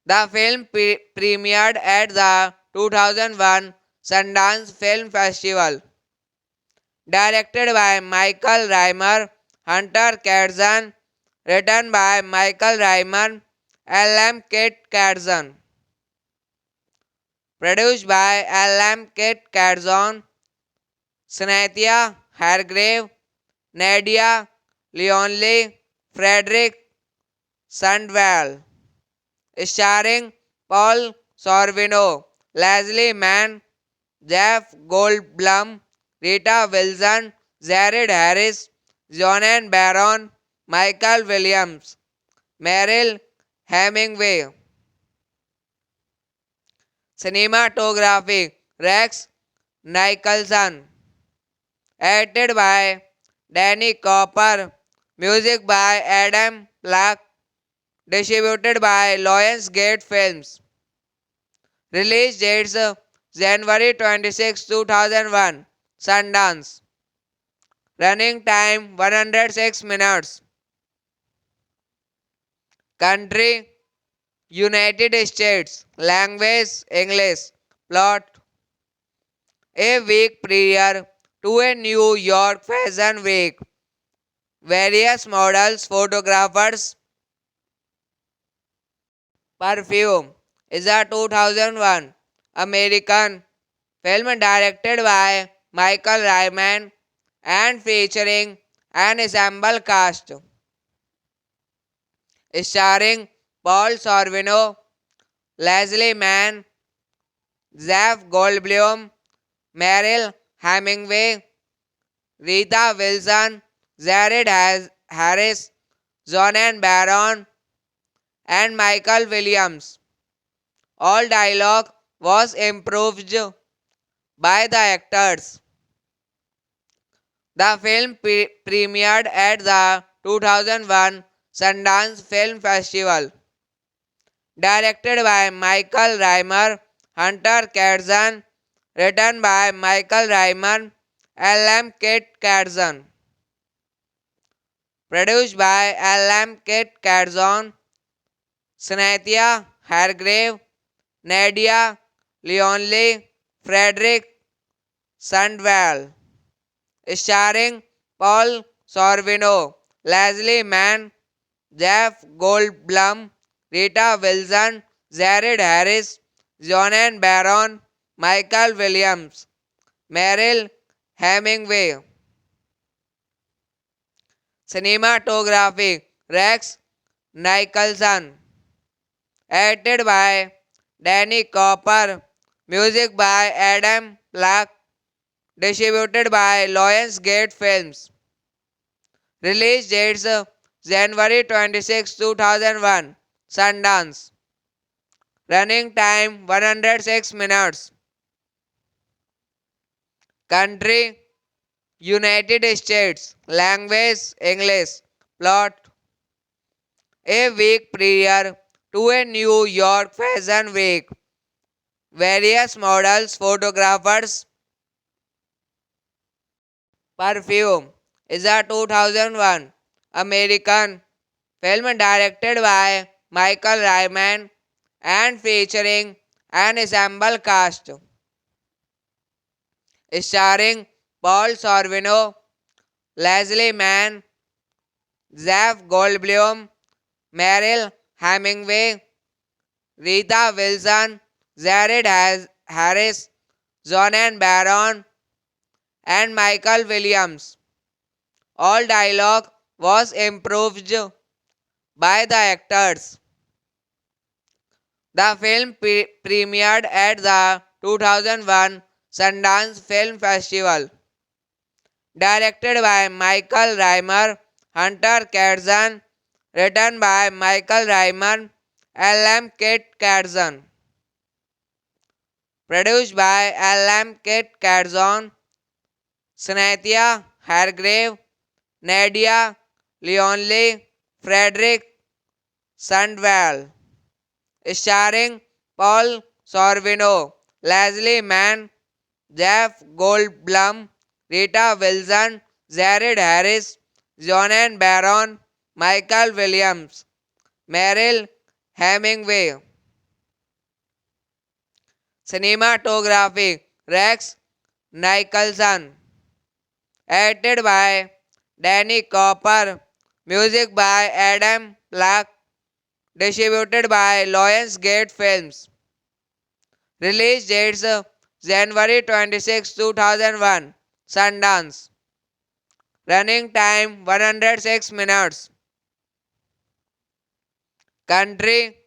The film premiered at the 2001 Sundance Film Festival. Directed by Michael Rymer, Hunter Katzan, written by Michael Ryman, L.M. Kit Katzan. Produced by L.M. Kit Katzan, Cynthia Hargrave, Nadia Leonli, Frederick Sandwell. Starring Paul Sorvino, Leslie Mann, Jeff Goldblum, Rita Wilson, Jared Harris, Jonan Baron, Michael Williams, Meryl Hemingway. Cinematography Rex Nicholson. Edited by Danny Cooper. Music by Adam Black. Distributed by Lionsgate Films. Release dates January 26, 2001. Sundance. Running time 106 minutes. Country United States. Language English. Plot a week prior to a New York Fashion Week. Various models, photographers, perfume is a 2001 American film directed by Michael Ryman and featuring an ensemble cast starring Paul Sorvino, Leslie Mann, Jeff Goldblum, Meryl Hemingway, Rita Wilson, Jared Harris, Jonan Baron, and Michael Williams. All dialogue was improved by the actors. The film premiered at the 2001 Sundance Film Festival. Directed by Michael Rymer, Hunter Katzan, written by Michael Ryman, L.M. Kit Katzan. Produced by L.M. Kit Katzan, Cynthia Hargrave, Nadia Leonli, Frederick Sandwell. Starring Paul Sorvino, Leslie Mann, Jeff Goldblum, Rita Wilson, Jared Harris, Jonan Baron, Michael Williams, Meryl Hemingway. Cinematography Rex Nicholson. Edited by Danny Cooper. Music by Adam Black. Distributed by Lionsgate Films. Release dates January 26, 2001. Sundance. Running time 106 minutes. Country United States. Language English. Plot a week prior to a New York Fashion Week. Various models, photographers, perfume is a 2001 American film directed by Michael Ryman and featuring an ensemble cast starring Paul Sorvino, Leslie Mann, Jeff Goldblum, Meryl Hemingway, Rita Wilson, Jared Harris, Jonan Baron, and Michael Williams. All dialogue was improved by the actors. The film premiered at the 2001 Sundance Film Festival. Directed by Michael Rymer, Hunter Katzan, written by Michael Ryman, L.M. Kit Katzan. Produced by L.M. Kit Katzan, Snathia Hargrave, Nadia Leonley, Frederick Sandwell. Starring Paul Sorvino, Leslie Mann, Jeff Goldblum, Rita Wilson, Jared Harris, Jonan Baron, Michael Williams, Meryl Hemingway. Cinematography Rex Nicholson. Edited by Danny Cooper. Music by Adam Black. Distributed by Lionsgate Films. Release dates January 26, 2001. Sundance. Running time 106 minutes. Country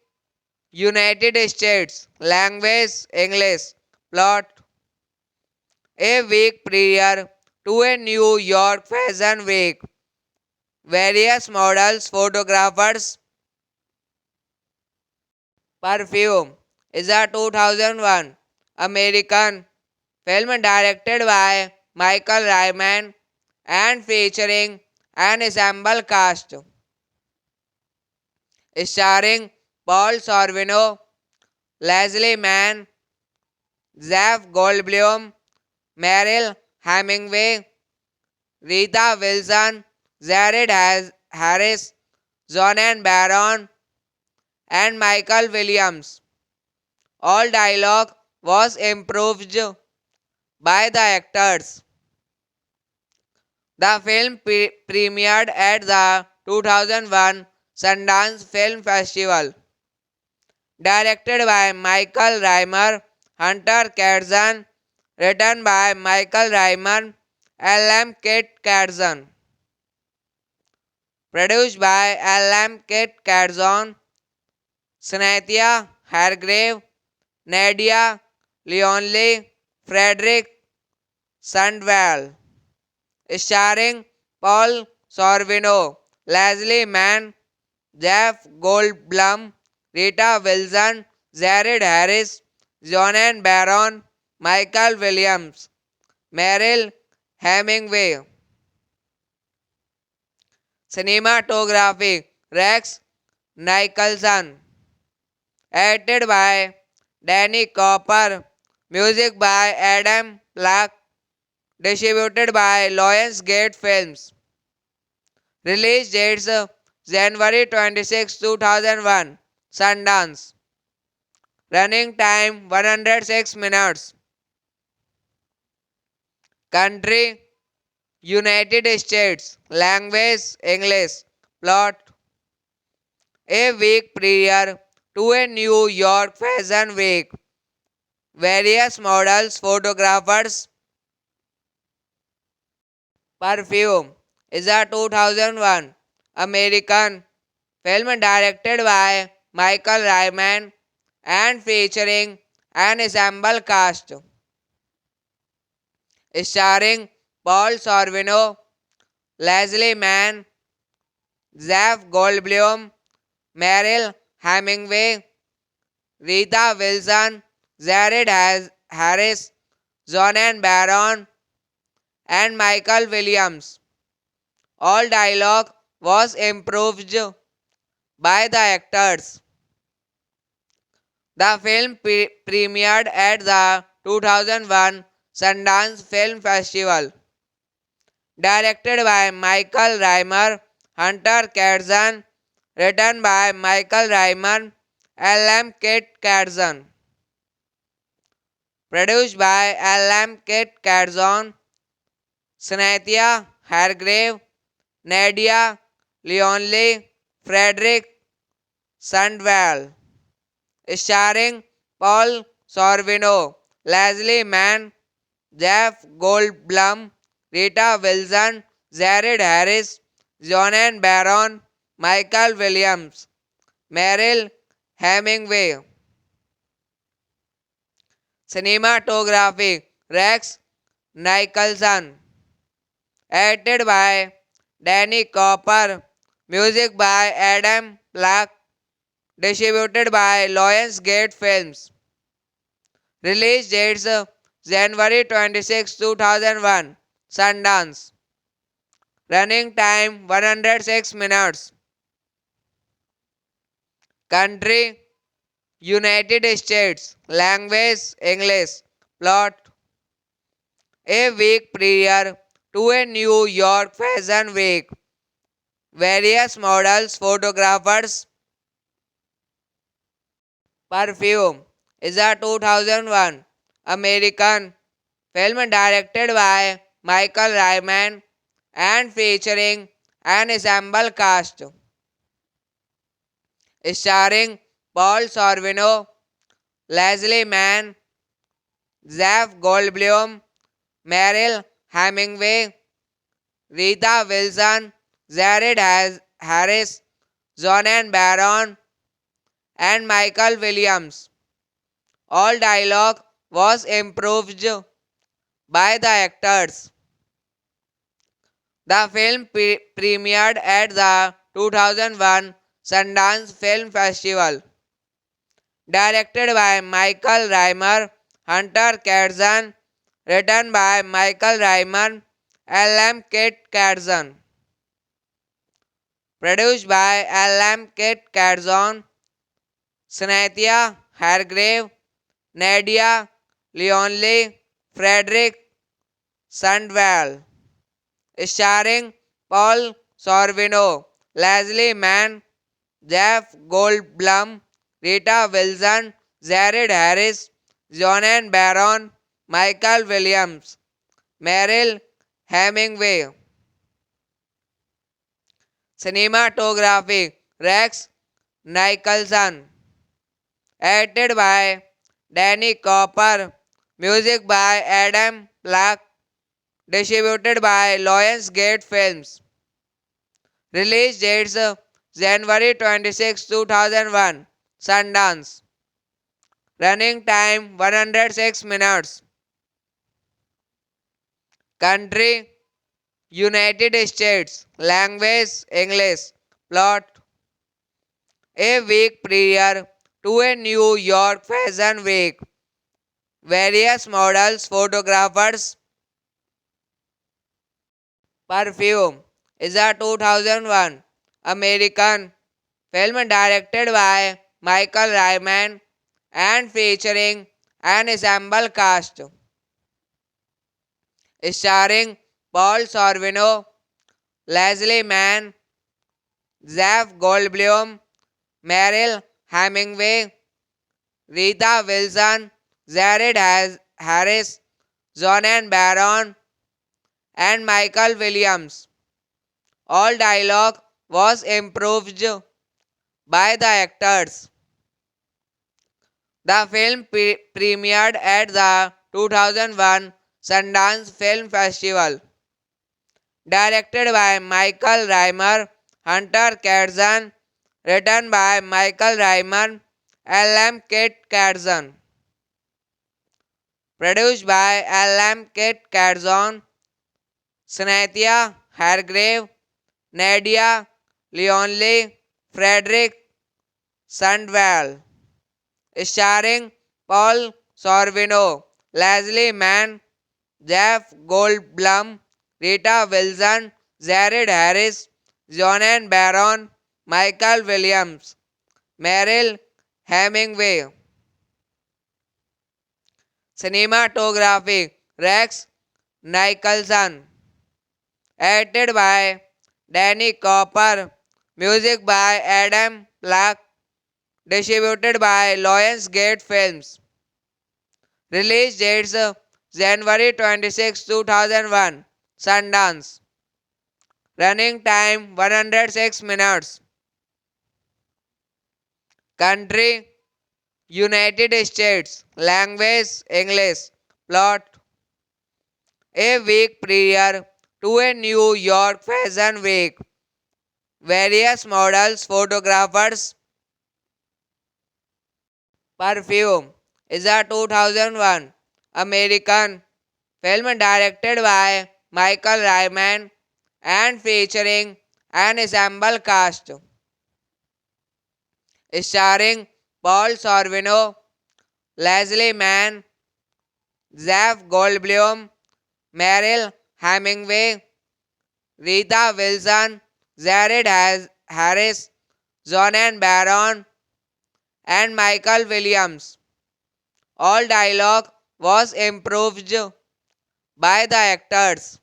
United States. Language English. Plot a week prior to a New York Fashion Week. Various models, photographers, perfume is a 2001 American film directed by Michael Ryman and featuring an ensemble cast starring Paul Sorvino, Leslie Mann, Jeff Goldblum, Meryl Hemingway, Rita Wilson, Jared Harris, Jonan Baron, and Michael Williams. All dialogue was improved by the actors. The film premiered at the 2001 Sundance Film Festival. Directed by Michael Rymer, Hunter Katzan, written by Michael Ryman, L.M. Kit Katzan. Produced by L.M. Kit Katzan, Snathia Hargrave, Nadia Leonley, Frederick Sandwell. Starring Paul Sorvino, Leslie Mann, Jeff Goldblum, Rita Wilson, Jared Harris, Jonan Baron, Michael Williams, Meryl Hemingway. Cinematography Rex Nicholson. Edited by Danny Cooper. Music by Adam Black. Distributed by Lionsgate Films. Release dates January 26, 2001. Sundance. Running time 106 minutes. Country United States. Language English. Plot a week prior to a New York Fashion Week. Various models, photographers, perfume is a 2001 American film directed by Michael Ryman and featuring an ensemble cast starring Paul Sorvino, Leslie Mann, Jeff Goldblum, Meryl Hemingway, Rita Wilson, Jared Harris, Zonan Baron, and Michael Williams. All dialogue was improved by the actors. The film premiered at the 2001 Sundance Film Festival. Directed by Michael Reimer, Hunter Katzan, written by Michael Reimer, L.M. Kit Katzan. Produced by L.M. Kit Katzan, Snathia Hargrave, Nadia Leonli, Frederick Sandwell. Starring Paul Sorvino, Leslie Mann, Jeff Goldblum, Rita Wilson, Jared Harris, Jonan Baron, Michael Williams, Meryl Hemingway. Cinematography Rex Nicholson. Edited by Danny Cooper. Music by Adam Black. Distributed by Lionsgate Films. Release dates January 26, 2001. Sundance. Running time 106 minutes. Country United States. Language English. Plot a week prior to a New York Fashion Week. Various models, photographers, perfume is a 2001 American film directed by Michael Ryman and featuring an ensemble cast starring Paul Sorvino, Leslie Mann, Jeff Goldblum, Meryl Hemingway, Rita Wilson, Jared Harris, Jonan Baron, and Michael Williams. All dialogue was improved by the actors. The film premiered at the 2001 Sundance Film Festival. Directed by Michael Reimer, Hunter Katzan, written by Michael Reimer, L.M. Kit Katzan. Produced by L.M. Kit Katzan, Snathia Hargrave, Nadia Leonli, Frederick Sandwell. Starring Paul Sorvino, Leslie Mann, Jeff Goldblum, Rita Wilson, Jared Harris, Jonan Baron, Michael Williams, Meryl Hemingway. Cinematography Rex Nicholson. Edited by Danny Cooper. Music by Adam Black. Distributed by Lionsgate Films. Release dates January 26, 2001. Sundance. Running time 106 minutes. Country United States. Language English. Plot a week prior to a New York Fashion Week. Various models, photographers, perfume is a 2001 American film directed by Michael Ryman and featuring an ensemble cast starring Paul Sorvino, Leslie Mann, Jeff Goldblum, Meryl Hemingway, Rita Wilson, Jared Harris, Jonan Baron, and Michael Williams. All dialogue was improved by the actors. The film premiered at the 2001 Sundance Film Festival. Directed by Michael Reimer, Hunter Katzan, written by Michael Reimer, L.M. Kit Katzan. Produced by L.M. Kit Katzan, Snathia Hargrave, Nadia Leonli, Frederick Sandwell. starring Paul Sorvino, Leslie Mann, Jeff Goldblum, Rita Wilson, Jared Harris, Jonan Baron, Michael Williams, Meryl Hemingway. Cinematography Rex Nicholson. Edited by Danny Cooper. Music by Adam Black. Distributed by Lionsgate Films. Release dates January 26, 2001. Sundance. Running time 106 minutes. Country United States. Language English. Plot a week prior to a New York Fashion Week. Various models, photographers, perfume is a 2001 American film directed by Michael Ryman and featuring an ensemble cast starring Paul Sorvino, Leslie Mann, Jeff Goldblum, Meryl Hemingway, Rita Wilson, Jared Harris, Jonan Baron, and Michael Williams. All dialogue was improved by the actors.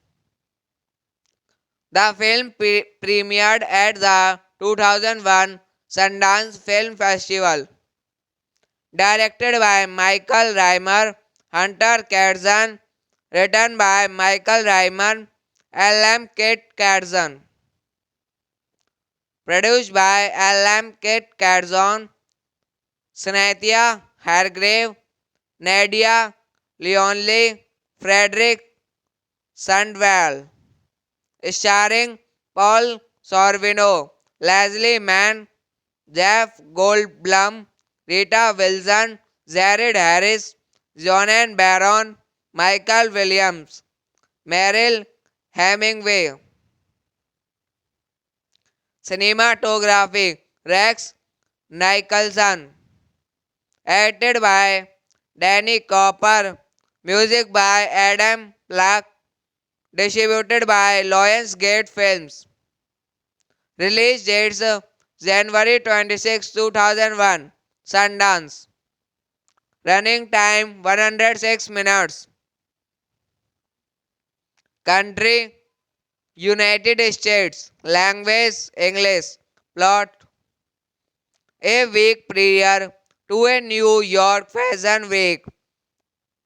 The film premiered at the 2001 Sundance Film Festival. Directed by Michael Rymer, Hunter Katzman, written by Michael Rymer, L.M. Kit Katzman. Produced by L.M. Kit Katzman, Cynthia Hargrave, Nadia Leonley, Frederick Sandwell. Starring Paul Sorvino, Leslie Mann, Jeff Goldblum, Rita Wilson, Jared Harris, Jonan Baron, Michael Williams, Meryl Hemingway. Cinematography Rex Nicholson. Edited by Danny Cooper. Music by Adam Black. Distributed by Lionsgate Films. Release dates January 26, 2001. Sundance. Running time 106 minutes. Country United States. Language English. Plot a week prior to a New York Fashion Week.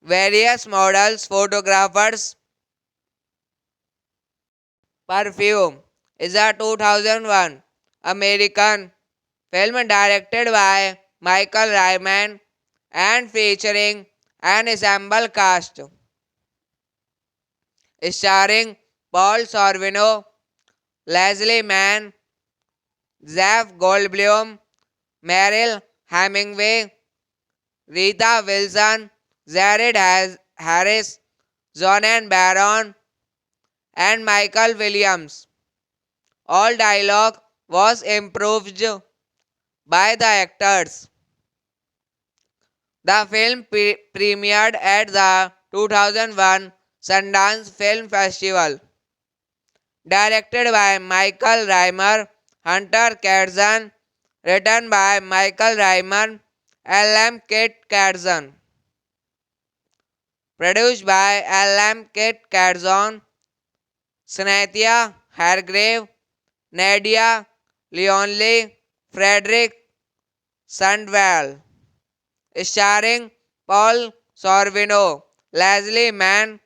Various models, photographers, perfume is a 2001 American film directed by Michael Ryman and featuring an ensemble cast starring Paul Sorvino, Leslie Mann, Jeff Goldblum, Meryl Hemingway, Rita Wilson, Jared Harris, Jonan Baron, and Michael Williams. All dialogue was improved by the actors. The film premiered at the 2001 Sundance Film Festival. Directed by Michael Rymer, Hunter Katzman, written by Michael Rymer, L.M. Kit Katzman. Produced by L.M. Kit Katzman, Cynthia Hargrave, Nadia Leonley, Frederick Sandwell. Starring Paul Sorvino, Leslie Mann,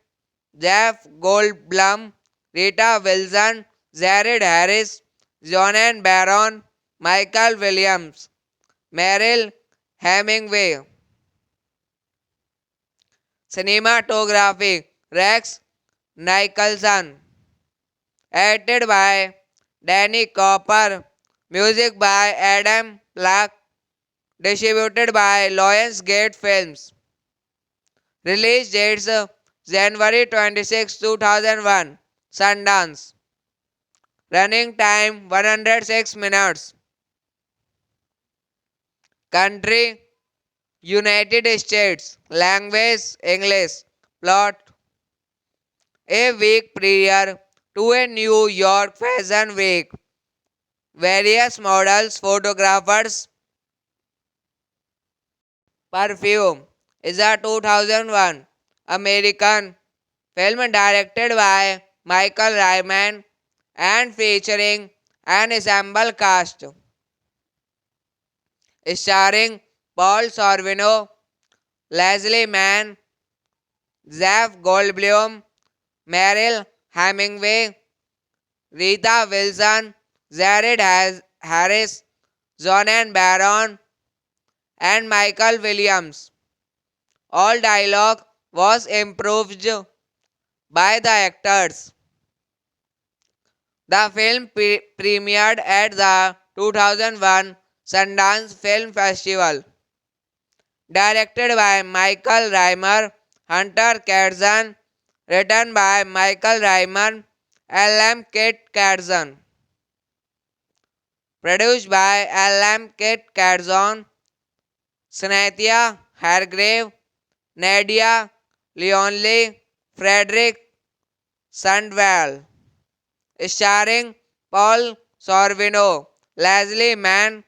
Jeff Goldblum, Rita Wilson, Jared Harris, Jonan Baron, Michael Williams, Meryl Hemingway. Cinematography Rex Nicholson. Edited by Danny Cooper. Music by Adam Black. Distributed by Lionsgate Films. Release dates January 26, 2001. Sundance. Running time 106 minutes. Country United States. Language English. Plot: a week prior to a New York Fashion Week, various models, photographers. Perfume is a 2001 American film directed by Michael Ryman and featuring an ensemble cast starring Paul Sorvino, Leslie Mann, Jeff Goldblum, Meryl Hemingway, Rita Wilson, Jared Harris, Jonan Baron, and Michael Williams. All dialogue was improved by the actors. The film premiered at the 2001 Sundance Film Festival. Directed by Michael Rymer, Hunter Katzan, written by Michael Rymer, L.M. Kit Katzan. Produced by L.M. Kit Katzan, Snathia Hargrave, Nadia Leonley, Frederick Sandwell. Starring Paul Sorvino, Leslie Mann,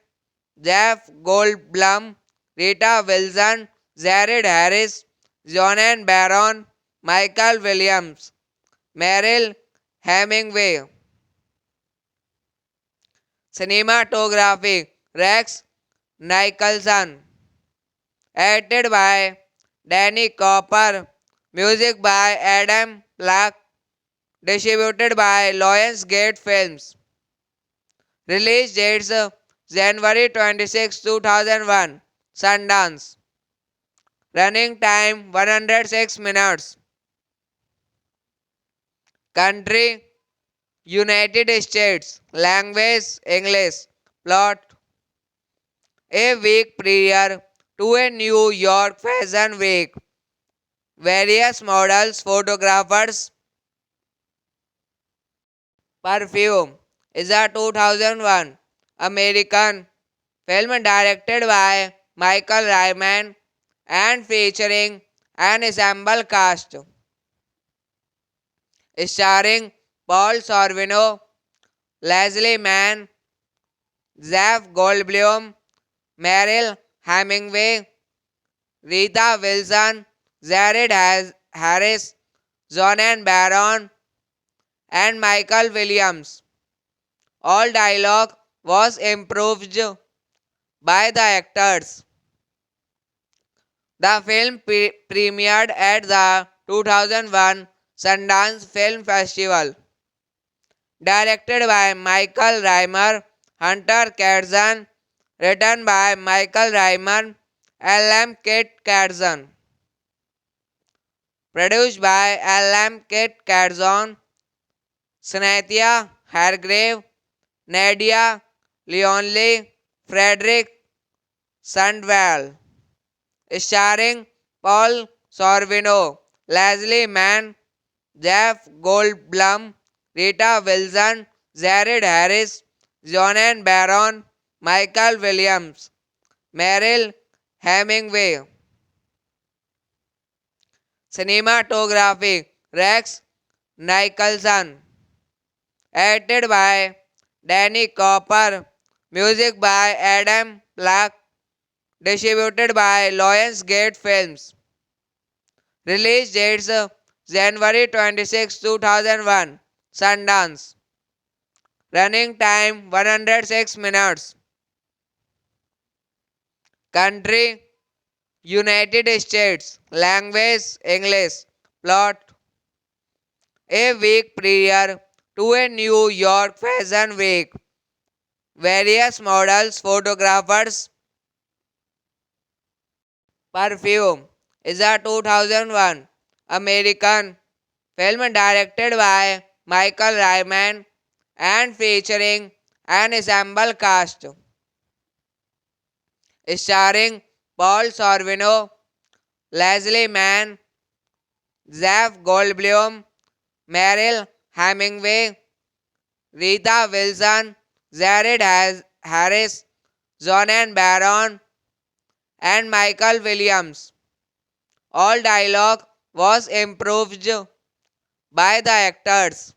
Jeff Goldblum, Rita Wilson, Jared Harris, Jonan Baron, Michael Williams, Meryl Hemingway. Cinematography Rex Nicholson. Edited by Danny Cooper. Music by Adam Black. Distributed by Lionsgate Films. Release dates January 26, 2001. Sundance. Running time 106 minutes. Country United States. Language English. Plot: a week prior to a New York Fashion Week, various models, photographers. Perfume is a 2001 American film directed by Michael Ryman and featuring an ensemble cast starring Paul Sorvino, Leslie Mann, Jeff Goldblum, Meryl Hemingway, Rita Wilson, Jared Harris, Jonan Baron, and Michael Williams. All dialogue was improved by the actors. The film premiered at the 2001 Sundance Film Festival. Directed by Michael Rymer, Hunter Katzan, written by Michael Rymer, L.M. Kit Katzan. Produced by L.M. Kit Katzan, Snathia Hargrave, Nadia Leonley, Frederick Sandwell. Starring Paul Sorvino, Leslie Mann, Jeff Goldblum, Rita Wilson, Jared Harris, Jonan Baron, Michael Williams, Meryl Hemingway. Cinematography Rex Nicholson. Edited by Danny Cooper. Music by Adam Black. Distributed by Lionsgate Films. Release dates January 26, 2001. Sundance. Running time 106 minutes. Country United States. Language English. Plot: a week prior to a New York Fashion Week, various models, photographers. Perfume is a 2001 American film directed by Michael Ryman and featuring an ensemble cast starring Paul Sorvino, Leslie Mann, Jeff Goldblum, Meryl Hemingway, Rita Wilson, Jared Harris, Jonan Baron, and Michael Williams. All dialogue was improved by the actors.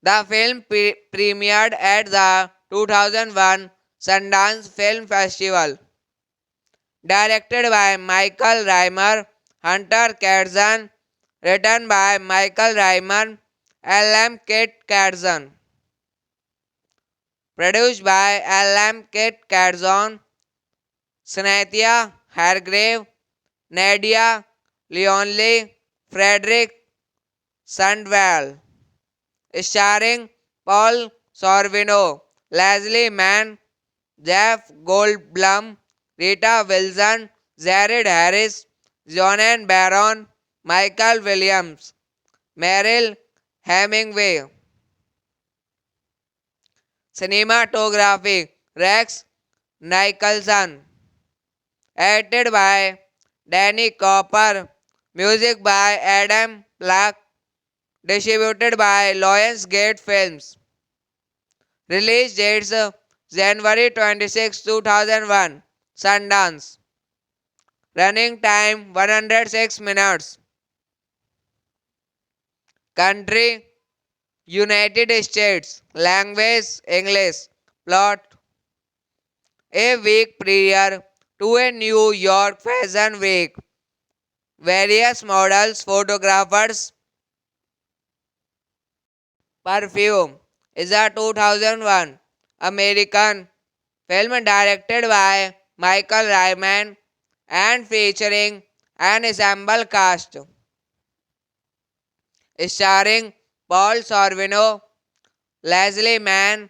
The film premiered at the 2001 Sundance Film Festival. Directed by Michael Rymer, Hunter Katzan, written by Michael Rymer, L.M. Kit Katzan. Produced by L.M. Kit Katzan, Cynthia Hargrave, Nadia Leonley, Frederick Sandwell. Starring Paul Sorvino, Leslie Mann, Jeff Goldblum, Rita Wilson, Jared Harris, Jonan Baron, Michael Williams, Meryl Hemingway. Cinematography Rex Nicholson. Edited by Danny Cooper. Music by Adam Black. Distributed by Lionsgate Films. Release dates January 26, 2001. Sundance. Running time 106 minutes. Country United States. Language English. Plot a week prior to a New York Fashion Week. Various models, photographers, perfume is a 2001 American film directed by Michael Ryman and featuring an ensemble cast starring Paul Sorvino, Leslie Mann,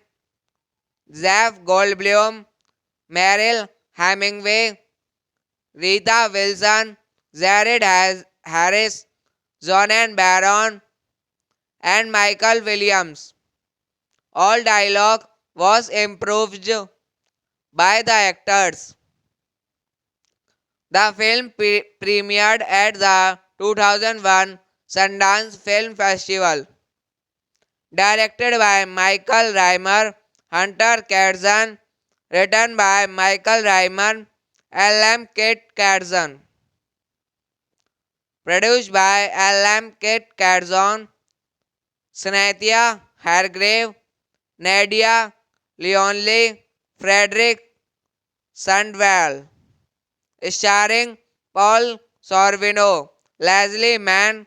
Jeff Goldblum, Meryl Hemingway, Rita Wilson, Jared Harris, Jonan Baron, and Michael Williams. All dialogue was improved by the actors. The film premiered at the 2001 Sundance Film Festival. Directed by Michael Rymer, Hunter Katzan, written by Michael Ryman, L.M. Kit Katzan. Produced by L.M. Kit Katzan, Cynthia Hargrave, Nadia Leonley, Frederick Sandwell. Starring Paul Sorvino, Leslie Mann,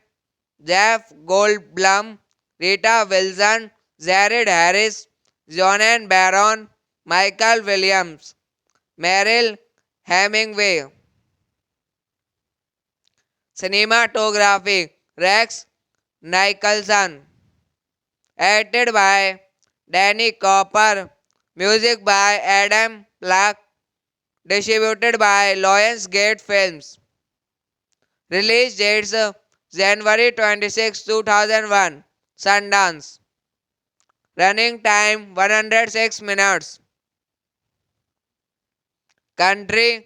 Jeff Goldblum, Rita Wilson, Jared Harris, Jonan Baron, Michael Williams, Meryl Hemingway. Cinematography Rex Nicholson. Edited by Danny Cooper. Music by Adam Black. Distributed by Lionsgate Films. Release dates January 26, 2001. Sundance. Running time 106 minutes. Country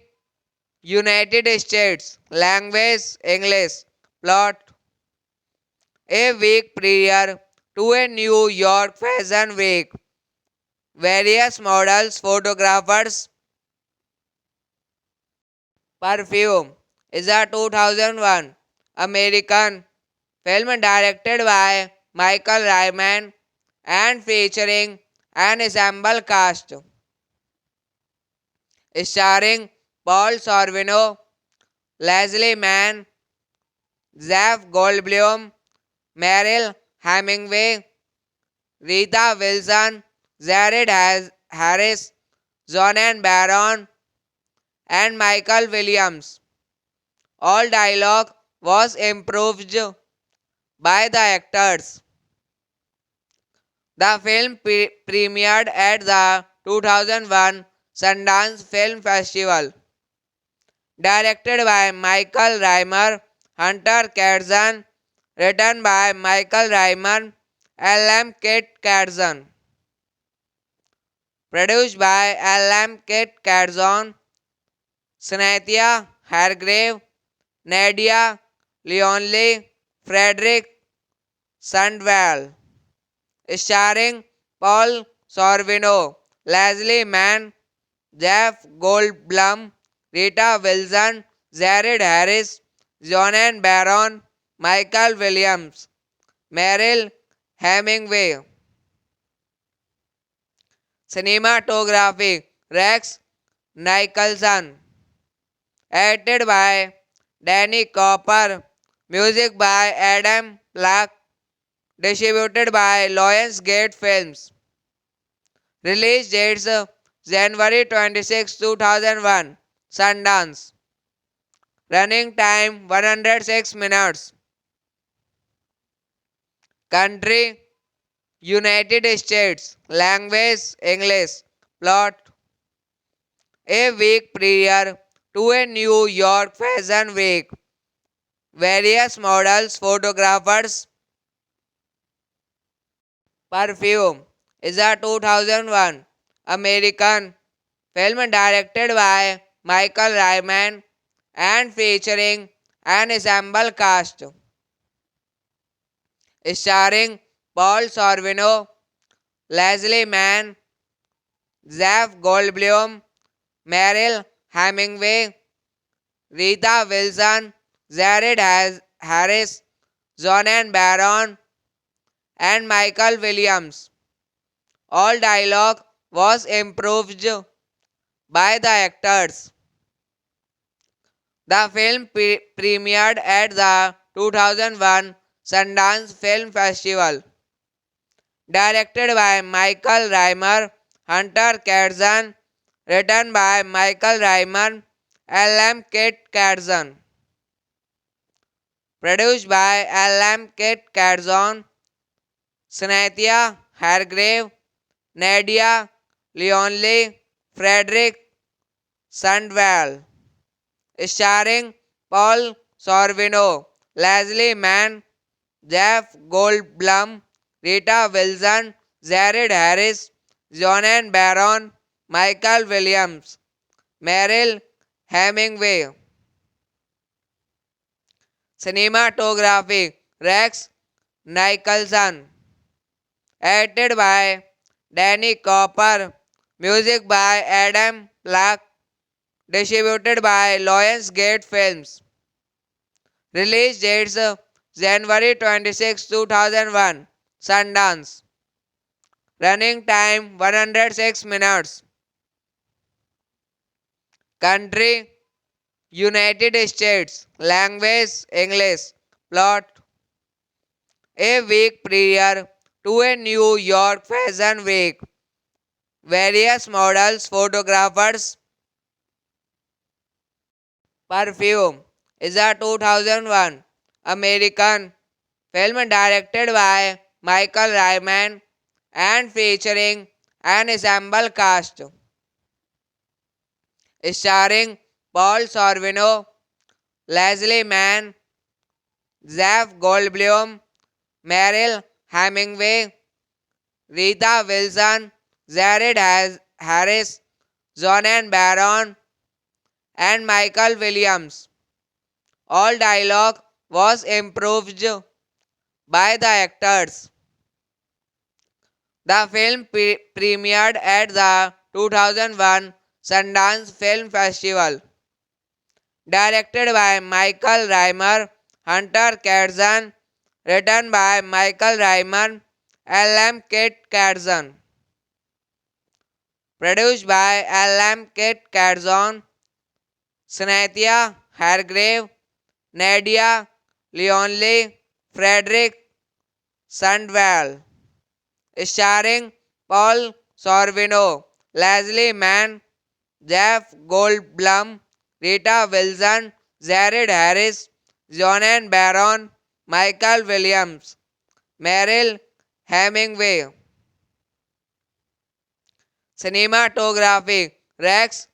United States. Language English. Plot a week prior to a New York Fashion Week. Various models, photographers, perfume is a 2001 American film directed by Michael Ryman and featuring an ensemble cast starring Paul Sorvino, Leslie Mann, Jeff Goldblum, Meryl Hemingway, Rita Wilson, Jared Harris, Jonan Baron, and Michael Williams. All dialogue was improved by the actors. The film premiered at the 2001 Sundance Film Festival. Directed by Michael Rymer, Hunter Katzan, written by Michael Ryman, L.M. Kit Katzan. Produced by L.M. Kit Katzan, Cynthia Hargrave, Nadia Leonley, Frederick Sandwell. Starring Paul Sorvino, Leslie Mann, Jeff Goldblum, Rita Wilson, Jared Harris, Jonan Baron, Michael Williams, Merrill Hemingway. Cinematography Rex Nicholson. Edited by Danny Cooper. Music by Adam Black. Distributed by Lionsgate Films. Release dates January 26, 2001. Sundance. Running time 106 minutes. Country United States. Language English. Plot a week prior to a New York Fashion Week. Various models, photographers, perfume is a 2001 American film directed by Michael Ryman and featuring an ensemble cast starring Paul Sorvino, Leslie Mann, Jeff Goldblum, Merrill Hemingway, Rita Wilson, Jared Harris, Jonan Baron, and Michael Williams. All dialogue was improved by the actors. The film premiered at the 2001 Sundance Film Festival. Directed by Michael Rymer, Hunter Katzman, written by Michael Rymer, L.M. Kit Katzman. Produced by L.M. Kit Katzman, Cynthia Hargrave, Nadia Leonley, Frederick Sandwell. Starring Paul Sorvino, Leslie Mann, Jeff Goldblum, Rita Wilson, Jared Harris, Jonan Baron, Michael Williams, Merrill Hemingway. Cinematography Rex Nicholson. Edited by Danny Cooper. Music by Adam Black. Distributed by Lionsgate Films. Release dates January 26, 2001. Sundance. Running time 106 minutes. Country United States. Language English. Plot a week prior to a New York Fashion Week. Various models, photographers, perfume is a 2001 American film directed by Michael Ryman and featuring an ensemble cast starring Paul Sorvino, Leslie Mann, Jeff Goldblum, Merrill Hemingway, Rita Wilson, Jared Harris, Jonan Baron, and Michael Williams. All dialogue was improved by the actors. The film premiered at the 2001 Sundance Film Festival. Directed by Michael Rymer, Hunter Katzman, written by Michael Rymer, L.M. Kit Katzman. Produced by L.M. Kit Katzman, Cynthia Hargrave, Nadia Leonley, Frederick Sandwell. Starring Paul Sorvino, Leslie Mann, Jeff Goldblum, Rita Wilson, Jared Harris, Jonan Baron, Michael Williams, Merrill Hemingway. Cinematography Rex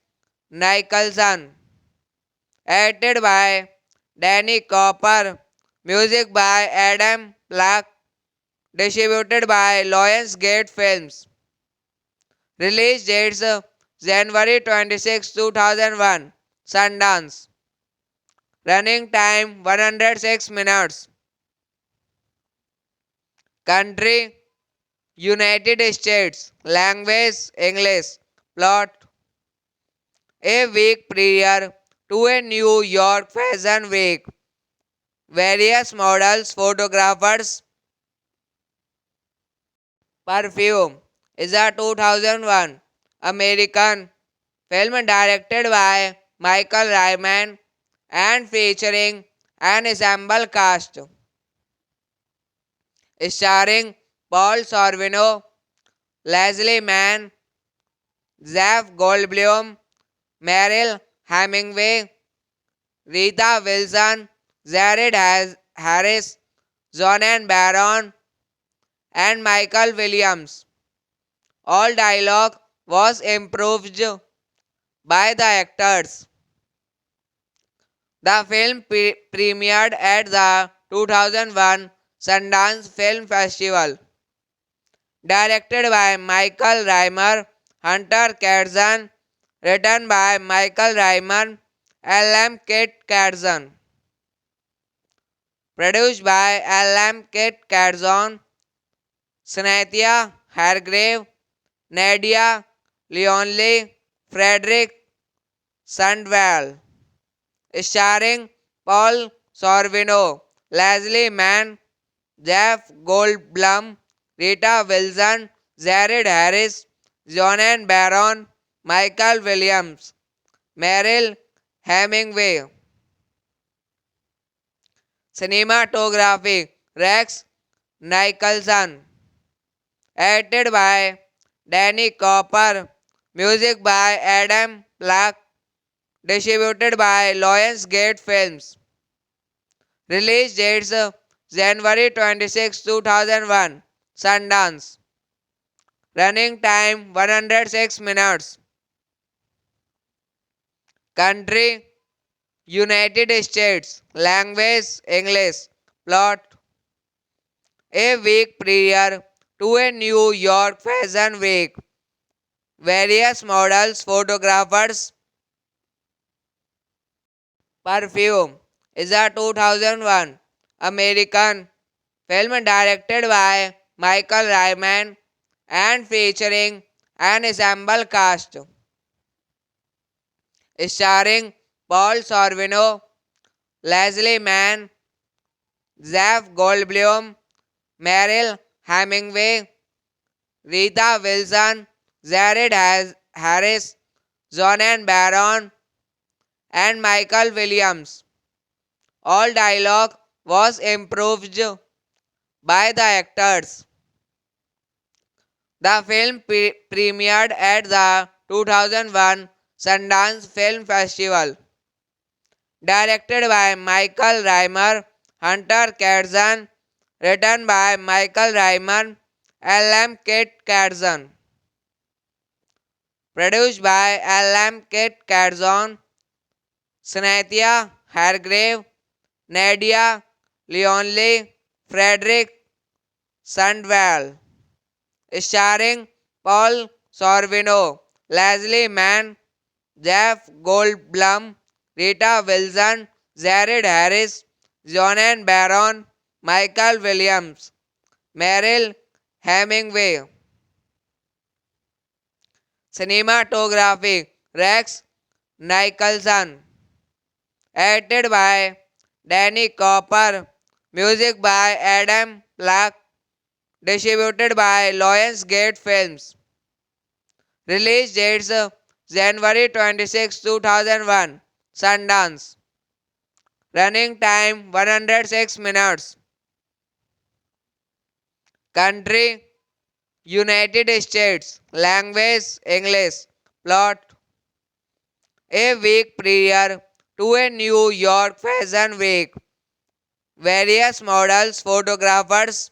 Nicholson. Edited by Danny Cooper. Music by Adam Black. Distributed by Lionsgate Films. Release dates January 26, 2001. Sundance. Running time 106 minutes. Country United States. Language English. Plot A week prior to a New York Fashion Week, various models, photographers, Perfume is a 2001 American film directed by Michael Ryman and featuring an ensemble cast starring Paul Sorvino, Leslie Mann, Jeff Goldblum, Meryl Hemingway, Rita Wilson, Jared Harris, Jonan Baron, and Michael Williams. All dialogue was improved by the actors. The film premiered at the 2001 Sundance Film Festival. Directed by Michael Rymer, Hunter Katzman, written by Michael Rymer, L.M. Kit Katzman. Produced by L.M. Kit Katzman, Cynthia Hargrave, Nadia Leonley, Frederick Sandwell. Starring Paul Sorvino, Leslie Mann, Jeff Goldblum, Rita Wilson, Jared Harris, Jonan Baron, Michael Williams, Meryl Hemingway. Cinematography Rex Nicholson. Edited by Danny Cooper. Music by Adam Black. Distributed by Lionsgate Films. Release dates January 26, 2001. Sundance. Running time 106 minutes. Country United States. Language English. Plot a week prior to a New York Fashion Week. Various models, photographers, Perfume is a 2001 American film directed by Michael Ryman and featuring an ensemble cast starring Paul Sorvino, Leslie Mann, Jeff Goldblum, Meryl Hemingway, Rita Wilson, Jared Harris, Jonan Baron, and Michael Williams. All dialogue was improved by the actors. The film premiered at the 2001 Sundance Film Festival. Directed by Michael Rymer, Hunter Katzman, written by Michael Rymer, L.M. Kit Katzman. Produced by L.M. Kit Katzman, Cynthia Hargrave, Nadia Leonley, Frederick Sandwell. Starring Paul Sorvino, Leslie Mann, Jeff Goldblum, Rita Wilson, Jared Harris, Jonan Baron, Michael Williams, Meryl Hemingway. Cinematography Rex Nicholson. Edited by Danny Cooper. Music by Adam Black. Distributed by Lionsgate Films. Release dates January 26, 2001. Sundance. Running time 106 minutes. Country United States. Language English. Plot a week prior to a New York Fashion Week. Various models, photographers,